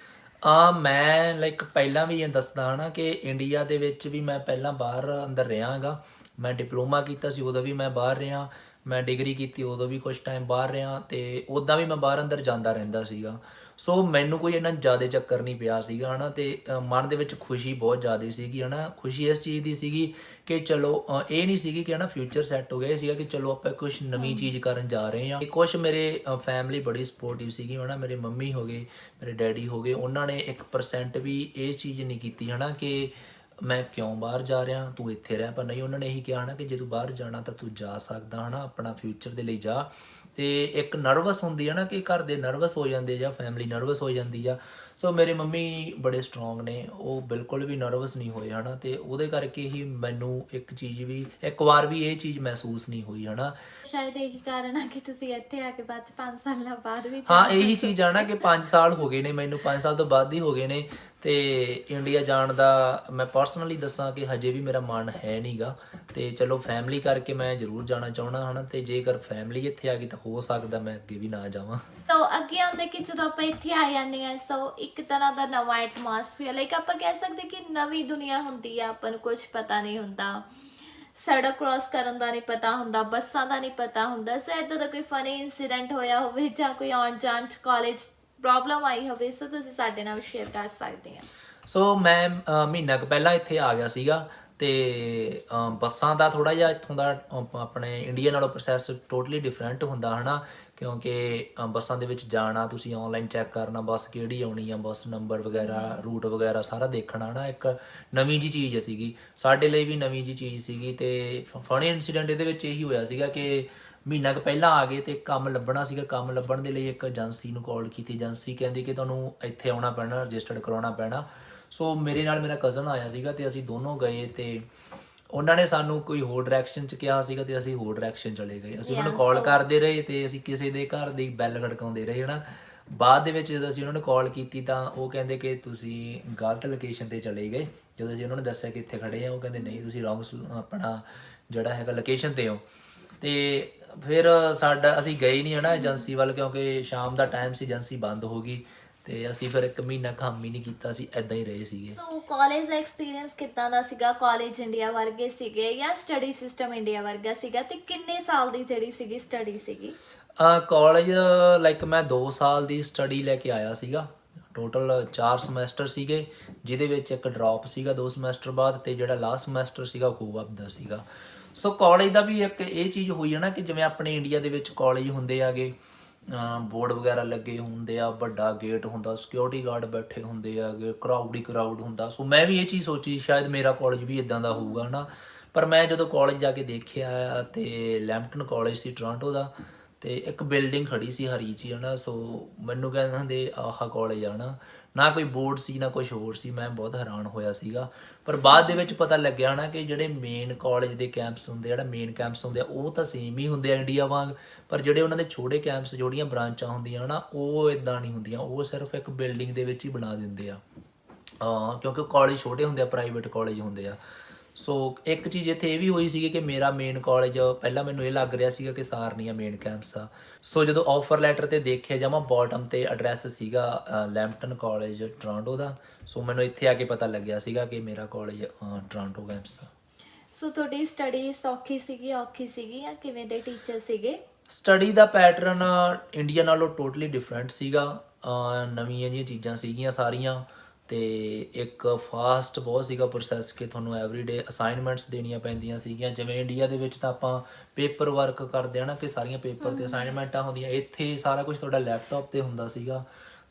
ਮੈਂ ਲਾਈਕ ਪਹਿਲਾਂ ਵੀ ਇਹ ਦੱਸਦਾ ਹਾਂ ਨਾ ਕਿ ਇੰਡੀਆ ਦੇ ਵਿੱਚ ਵੀ ਮੈਂ ਪਹਿਲਾਂ ਬਾਹਰ ਅੰਦਰ ਰਿਹਾ ਹੈਗਾ। ਮੈਂ ਡਿਪਲੋਮਾ ਕੀਤਾ ਸੀ ਉਦੋਂ ਵੀ ਮੈਂ ਬਾਹਰ ਰਿਹਾ, ਮੈਂ ਡਿਗਰੀ ਕੀਤੀ ਉਦੋਂ ਵੀ ਕੁਝ ਟਾਈਮ ਬਾਹਰ ਰਿਹਾ, ਤੇ ਉੱਦਾਂ ਵੀ ਮੈਂ ਬਾਹਰ ਅੰਦਰ ਜਾਂਦਾ ਰਹਿੰਦਾ ਸੀਗਾ। ਸੋ ਮੈਨੂੰ ਕੋਈ ਇੰਨਾ ਜ਼ਿਆਦਾ ਚੱਕਰ ਨਹੀਂ ਪਿਆ ਸੀਗਾ ਹੈ ਨਾ। ਤੇ ਮਨ ਦੇ ਵਿੱਚ ਖੁਸ਼ੀ ਬਹੁਤ ਜ਼ਿਆਦਾ ਸੀਗੀ ਹੈ ਨਾ। ਖੁਸ਼ੀ ਇਸ ਚੀਜ਼ ਦੀ ਸੀਗੀ ਕਿ ਚਲੋ ਇਹ ਨਹੀਂ ਸੀਗੀ ਕਿ ਹੈ ਨਾ ਫਿਊਚਰ ਸੈੱਟ ਹੋ ਗਿਆ, ਇਹ ਸੀਗਾ ਕਿ ਚਲੋ ਆਪਾਂ ਕੁਛ ਨਵੀਂ ਚੀਜ਼ ਕਰਨ ਜਾ ਰਹੇ ਹਾਂ। ਕੁਛ ਮੇਰੇ ਫੈਮਿਲੀ ਬੜੀ ਸਪੋਰਟਿਵ ਸੀਗੀ ਹੈ ਨਾ। ਮੇਰੇ ਮੰਮੀ ਹੋ ਗਏ, ਮੇਰੇ ਡੈਡੀ ਹੋ ਗਏ, ਉਹਨਾਂ ਨੇ 1% ਵੀ ਇਹ ਚੀਜ਼ ਨਹੀਂ ਕੀਤੀ ਹੈ ਨਾ ਕਿ ਮੈਂ ਕਿਉਂ ਬਾਹਰ ਜਾ ਰਿਹਾ, ਤੂੰ ਇੱਥੇ ਰਹਿ। ਪਰ ਨਹੀਂ, ਉਹਨਾਂ ਨੇ ਇਹੀ ਕਿਹਾ ਨਾ ਕਿ ਜੇ ਤੂੰ ਬਾਹਰ ਜਾਣਾ ਤਾਂ ਤੂੰ ਜਾ ਸਕਦਾ ਹਨਾ, ਆਪਣਾ ਫਿਊਚਰ ਦੇ ਲਈ ਜਾ। ਤੇ ਇੱਕ ਨਰਵਸ ਹੁੰਦੀ ਹੈ ਨਾ ਕਿ ਘਰ ਦੇ ਨਰਵਸ ਹੋ ਜਾਂਦੇ ਜਾਂ ਫੈਮਿਲੀ ਨਰਵਸ ਹੋ ਜਾਂਦੀ ਆ। ਸੋ ਮੇਰੇ ਮੰਮੀ ਬੜੇ ਸਟਰੋਂਗ ਨੇ, ਉਹ ਬਿਲਕੁਲ ਵੀ ਨਰਵਸ ਨਹੀਂ ਹੋਏ ਹਨਾ, ਤੇ ਉਹਦੇ ਕਰਕੇ ਹੀ ਮੈਨੂੰ ਇੱਕ ਵਾਰ ਵੀ ਇਹ ਚੀਜ਼ ਮਹਿਸੂਸ ਨਹੀਂ ਹੋਈ ਹਨਾ। ਸ਼ਾਇਦ ਇਹੀ ਕਾਰਨ ਆ ਕਿ ਤੁਸੀਂ ਇੱਥੇ ਆ ਕੇ ਬਾਅਦ ਚ 5 ਸਾਲਾਂ ਬਾਅਦ ਵੀ ਹਾਂ, ਇਹੀ ਚੀਜ਼ ਆ ਨਾ ਕਿ 5 ਸਾਲ ਹੋ ਗਏ ਨੇ ਮੈਨੂੰ, 5 ਸਾਲ ਤੋਂ ਬਾਅਦ ਹੀ ਹੋ ਗਏ ਨੇ। ਤੇ ਇੰਡੀਆ ਜਾਣ ਦਾ ਮੈਂ ਪਰਸਨਲੀ ਦੱਸਾਂ ਕਿ ਹਜੇ ਵੀ ਮੇਰਾ ਮਨ ਹੈ ਨਹੀਂਗਾ। ਤੇ ਚਲੋ ਫੈਮਿਲੀ ਕਰਕੇ ਮੈਂ ਜ਼ਰੂਰ ਜਾਣਾ ਚਾਹੁੰਦਾ ਹਨਾ, ਤੇ ਜੇਕਰ ਫੈਮਿਲੀ ਇੱਥੇ ਆ ਗਈ ਤਾਂ ਹੋ ਸਕਦਾ ਮੈਂ ਅੱਗੇ ਵੀ ਨਾ ਜਾਵਾਂ। ਤਾਂ ਅੱਗੇ ਆਉਂਦੇ ਕਿ ਜਦੋਂ ਆਪਾਂ ਇੱਥੇ ਆ ਜਾਂਦੇ ਆ ਸੋ ਇੱਕ ਤਰ੍ਹਾਂ ਦਾ ਨਵਾਂ ਐਟਮੋਸਫੀਅਰ, ਲਾਈਕ ਆਪਾਂ ਕਹਿ ਸਕਦੇ ਕਿ ਨਵੀਂ ਦੁਨੀਆ ਹੁੰਦੀ ਆ, ਆਪਾਂ ਨੂੰ ਕੁਝ ਪਤਾ ਨਹੀਂ ਹੁੰਦਾ, ਸੜਕ ਕ੍ਰਾਸ ਕਰਨ ਦਾ ਨਹੀਂ ਪਤਾ ਹੁੰਦਾ, ਬੱਸਾਂ ਦਾ ਨਹੀਂ ਪਤਾ ਹੁੰਦਾ। ਸੋ ਇੱਦਾਂ ਦਾ ਕੋਈ ਫਨੀ ਇਨਸੀਡੈਂਟ ਹੋਇਆ ਹੋਵੇ ਜਾਂ ਕੋਈ ਆਉਣ ਜਾਣ ਚ ਕਾਲਜ ਪ੍ਰੋਬਲਮ ਆਈ ਹੋਵੇ, ਸੋ ਤੁਸੀਂ ਸਾਡੇ ਨਾਲ ਸ਼ੇਅਰ ਕਰ ਸਕਦੇ ਆ। ਸੋ ਮੈਂ ਮਹੀਨਾ ਕੁ ਪਹਿਲਾਂ ਇੱਥੇ ਆ ਗਿਆ ਸੀਗਾ, ਤੇ ਬੱਸਾਂ ਦਾ ਥੋੜਾ ਜਿਹਾ ਇੱਥੋਂ ਦਾ ਆਪਣੇ ਇੰਡੀਆ ਨਾਲੋਂ ਪ੍ਰੋਸੈਸ ਟੋਟਲੀ ਡਿਫਰੈਂਟ ਹੁੰਦਾ ਹਨਾ, ਕਿਉਂਕਿ ਬੱਸਾਂ ਦੇ ਵਿੱਚ ਜਾਣਾ, ਤੁਸੀਂ ਆਨਲਾਈਨ ਚੈੱਕ ਕਰਨਾ ਬੱਸ ਕਿਹੜੀ ਆਉਣੀ ਆ, ਬੱਸ ਨੰਬਰ ਵਗੈਰਾ, ਰੂਟ ਵਗੈਰਾ ਸਾਰਾ ਦੇਖਣਾ ਹਨਾ, ਇੱਕ ਨਵੀਂ ਜੀ ਚੀਜ਼ ਸੀਗੀ ਸਾਡੇ ਲਈ ਵੀ, ਨਵੀਂ ਜੀ ਚੀਜ਼ ਸੀਗੀ। ਤੇ ਫਨੀ ਇਨਸੀਡੈਂਟ ਇਹਦੇ ਵਿੱਚ ਇਹੀ ਹੋਇਆ ਸੀਗਾ ਕਿ ਮਹੀਨਾ ਕੁ ਪਹਿਲਾਂ ਆ ਗਏ ਤੇ ਕੰਮ ਲੱਭਣਾ ਸੀਗਾ। ਕੰਮ ਲੱਭਣ ਦੇ ਲਈ ਇੱਕ ਏਜੰਸੀ ਨੂੰ ਕਾਲ ਕੀਤੀ, ਏਜੰਸੀ ਕਹਿੰਦੀ ਕਿ ਤੁਹਾਨੂੰ ਇੱਥੇ ਆਉਣਾ ਪੈਣਾ, ਰਜਿਸਟਰਡ ਕਰਾਉਣਾ ਪੈਣਾ। ਸੋ ਮੇਰੇ ਨਾਲ ਮੇਰਾ ਕਜ਼ਨ ਆਇਆ ਸੀਗਾ ਤੇ ਅਸੀਂ ਦੋਨੋਂ ਗਏ, ਤੇ ਉਹਨਾਂ ਨੇ ਸਾਨੂੰ ਕੋਈ ਹੋਰ ਡਾਇਰੈਕਸ਼ਨ 'ਚ ਕਿਹਾ ਸੀਗਾ ਤੇ ਅਸੀਂ ਹੋਰ ਡਾਇਰੈਕਸ਼ਨ ਚਲੇ ਗਏ। ਅਸੀਂ ਉਹਨਾਂ ਨੂੰ ਕਾਲ ਕਰਦੇ ਰਹੇ ਤੇ ਅਸੀਂ ਕਿਸੇ ਦੇ ਘਰ ਦੀ ਬੈਲ ਖੜਕਾਉਂਦੇ ਰਹੇ ਹਨਾ। ਬਾਅਦ ਦੇ ਵਿੱਚ ਜਦੋਂ ਅਸੀਂ ਉਹਨਾਂ ਨੂੰ ਕਾਲ ਕੀਤੀ ਤਾਂ ਉਹ ਕਹਿੰਦੇ ਕਿ ਤੁਸੀਂ ਗਲਤ ਲੋਕੇਸ਼ਨ ਤੇ ਚਲੇ ਗਏ। ਜਦੋਂ ਅਸੀਂ ਉਹਨਾਂ ਨੂੰ ਦੱਸਿਆ ਕਿ ਇੱਥੇ ਖੜੇ ਆ, ਉਹ ਕਹਿੰਦੇ ਨਹੀਂ, ਤੁਸੀਂ ਰੌਂਗ ਆਪਣਾ ਜਿਹੜਾ ਹੈਗਾ ਲੋਕੇਸ਼ਨ ਤੇ ਹੋ। ਤੇ ਫਿਰ ਅਸੀਂ ਗਏ ਨਹੀਂ ਹਨਾ ਏਜੰਸੀ ਵੱਲ, ਕਿਉਂਕਿ ਸ਼ਾਮ ਦਾ ਟਾਈਮ ਸੀ, ਏਜੰਸੀ ਬੰਦ ਹੋ ਗਈ। ਤੇ ਅਸੀਂ ਫਿਰ 1 ਮਹੀਨਾ ਕੰਮ ਹੀ ਨਹੀਂ ਕੀਤਾ, ਸੀ ਐਦਾਂ ਹੀ ਰਹੇ ਸੀਗੇ। ਸੋ ਕਾਲਜ ਦਾ ਐਕਸਪੀਰੀਅੰਸ ਕਿੱਦਾਂ ਦਾ ਸੀਗਾ? ਕਾਲਜ ਇੰਡੀਆ ਵਰਗੇ ਸੀਗੇ ਜਾਂ ਸਟੱਡੀ ਸਿਸਟਮ ਇੰਡੀਆ ਵਰਗਾ ਸੀਗਾ? ਤੇ ਕਿੰਨੇ ਸਾਲ ਦੀ ਜਿਹੜੀ ਸੀਗੀ ਸਟੱਡੀ ਸੀਗੀ? ਕਾਲਜ ਲਾਈਕ ਮੈਂ 2 ਸਾਲ ਦੀ ਸਟੱਡੀ ਲੈ ਕੇ ਆਇਆ ਸੀਗਾ। ਟੋਟਲ 4 ਸਮੈਸਟਰ ਸੀਗੇ, ਜਿਹਦੇ ਵਿੱਚ ਇੱਕ ਡ੍ਰੌਪ ਸੀਗਾ 2 ਸਮੈਸਟਰ ਬਾਅਦ, ਤੇ ਜਿਹੜਾ ਲਾਸਟ ਸਮੈਸਟਰ ਸੀਗਾ ਉਹ ਕੋਆਪ ਦਾ ਸੀਗਾ। ਸੋ ਕਾਲਜ ਦਾ ਵੀ ਇੱਕ ਇਹ ਚੀਜ਼ ਹੋਈ ਹੈ ਨਾ ਕਿ ਜਿਵੇਂ ਆਪਣੇ ਇੰਡੀਆ ਦੇ ਵਿੱਚ ਕਾਲਜ ਹੁੰਦੇ ਆਗੇ, ਬੋਰਡ ਵਗੈਰਾ ਲੱਗੇ ਹੁੰਦੇ ਆ, ਵੱਡਾ ਗੇਟ ਹੁੰਦਾ, ਸਿਕਿਉਰਿਟੀ ਗਾਰਡ ਬੈਠੇ ਹੁੰਦੇ ਆਗੇ, ਕਰਾਊਡ ਹੀ ਕਰਾਊਡ ਹੁੰਦਾ। ਸੋ ਮੈਂ ਵੀ ਇਹ ਚੀਜ਼ ਸੋਚੀ ਸ਼ਾਇਦ ਮੇਰਾ ਕਾਲਜ ਵੀ ਇਦਾਂ ਦਾ ਹੋਊਗਾ ਨਾ। ਪਰ ਮੈਂ ਜਦੋਂ ਕਾਲਜ ਜਾ ਕੇ ਦੇਖਿਆ ਤੇ ਲੈਂਪਟਨ ਕਾਲਜ ਸੀ ਟੋਰਾਂਟੋ ਦਾ, ਤੇ ਇੱਕ ਬਿਲਡਿੰਗ ਖੜੀ ਸੀ ਹਰੀ ਜੀ ਹਨਾ। ਸੋ ਮੈਨੂੰ ਕਹਿੰਦੇ ਆਹ ਕਾਲਜ ਆ ਨਾ ਕੋਈ ਬੋਰਡ ਸੀ ਨਾ ਕੁਝ ਹੋਰ ਸੀ। ਮੈਂ ਬਹੁਤ ਹੈਰਾਨ ਹੋਇਆ ਸੀਗਾ। ਪਰ ਬਾਅਦ ਦੇ ਵਿੱਚ ਪਤਾ ਲੱਗਿਆ ਨਾ ਕਿ ਜਿਹੜੇ ਮੇਨ ਕਾਲਜ ਦੇ ਕੈਂਪਸ ਹੁੰਦੇ, ਜਿਹੜਾ ਮੇਨ ਕੈਂਪਸ ਹੁੰਦੇ ਆ, ਉਹ ਤਾਂ ਸੇਮ ਹੀ ਹੁੰਦੇ ਆ ਇੰਡੀਆ ਵਾਂਗ। ਪਰ ਜਿਹੜੇ ਉਹਨਾਂ ਦੇ ਛੋਟੇ ਕੈਂਪਸ, ਜਿਹੜੀਆਂ ਬ੍ਰਾਂਚਾਂ ਹੁੰਦੀਆਂ ਨਾ, ਉਹ ਇਦਾਂ ਨਹੀਂ ਹੁੰਦੀਆਂ। ਉਹ ਸਿਰਫ ਇੱਕ ਬਿਲਡਿੰਗ ਦੇ ਵਿੱਚ ਹੀ ਬਣਾ ਦਿੰਦੇ ਆ, ਕਿਉਂਕਿ ਕਾਲਜ ਛੋਟੇ ਹੁੰਦੇ ਆ, ਪ੍ਰਾਈਵੇਟ ਕਾਲਜ ਹੁੰਦੇ ਆ। ਸੋ ਇੱਕ ਚੀਜ਼ ਇੱਥੇ ਇਹ ਵੀ ਹੋਈ ਸੀਗੀ ਕਿ ਮੇਰਾ ਮੇਨ ਕਾਲਜ ਪਹਿਲਾਂ ਮੈਨੂੰ ਇਹ ਲੱਗ ਰਿਹਾ ਸੀਗਾ ਕਿ ਸਾਰਨੀਆ ਮੇਨ ਕੈਂਪਸ ਆ। ਸੋ ਜਦੋਂ ਆਫਰ ਲੈਟਰ ਤੇ ਦੇਖਿਆ ਜਾਵਾਂ, ਬਾਟਮ ਤੇ ਐਡਰੈਸ ਸੀਗਾ ਲੈਂਪਟਨ ਕਾਲਜ ਟੋਰਾਂਟੋ ਦਾ। ਸੋ ਮੈਨੂੰ ਇੱਥੇ ਆ ਕੇ ਪਤਾ ਲੱਗਿਆ ਸੀਗਾ ਕਿ ਮੇਰਾ ਕਾਲਜ ਟੋਰਾਂਟੋ ਕੈਂਪਸ ਆ। ਸੋ ਤੁਹਾਡੀ ਸਟੱਡੀ ਸੌਖੀ ਸੀਗੀ, ਔਖੀ ਸੀਗੀ, ਜਾਂ ਕਿਵੇਂ ਦੇ ਟੀਚਰ ਸੀਗੇ? ਸਟੱਡੀ ਦਾ ਪੈਟਰਨ ਇੰਡੀਆ ਨਾਲੋਂ ਟੋਟਲੀ ਡਿਫਰੈਂਟ ਸੀਗਾ। ਨਵੀਆਂ ਜਿਹੀਆਂ ਚੀਜ਼ਾਂ ਸੀਗੀਆਂ ਸਾਰੀਆਂ, ਤੇ ਇੱਕ ਫਾਸਟ ਬਹੁਤ ਸੀਗਾ ਪ੍ਰੋਸੈਸ ਕਿ ਤੁਹਾਨੂੰ ਐਵਰੀਡੇ ਅਸਾਈਨਮੈਂਟਸ ਦੇਣੀਆਂ ਪੈਂਦੀਆਂ ਸੀਗੀਆਂ। ਜਿਵੇਂ ਇੰਡੀਆ ਦੇ ਵਿੱਚ ਤਾਂ ਆਪਾਂ ਪੇਪਰ ਵਰਕ ਕਰਦੇ ਆ ਨਾ ਕਿ ਸਾਰੀਆਂ ਪੇਪਰ ਤੇ ਅਸਾਈਨਮੈਂਟਾਂ ਹੁੰਦੀਆਂ, ਇੱਥੇ ਸਾਰਾ ਕੁਝ ਤੁਹਾਡਾ ਲੈਪਟਾਪ ਤੇ ਹੁੰਦਾ ਸੀਗਾ।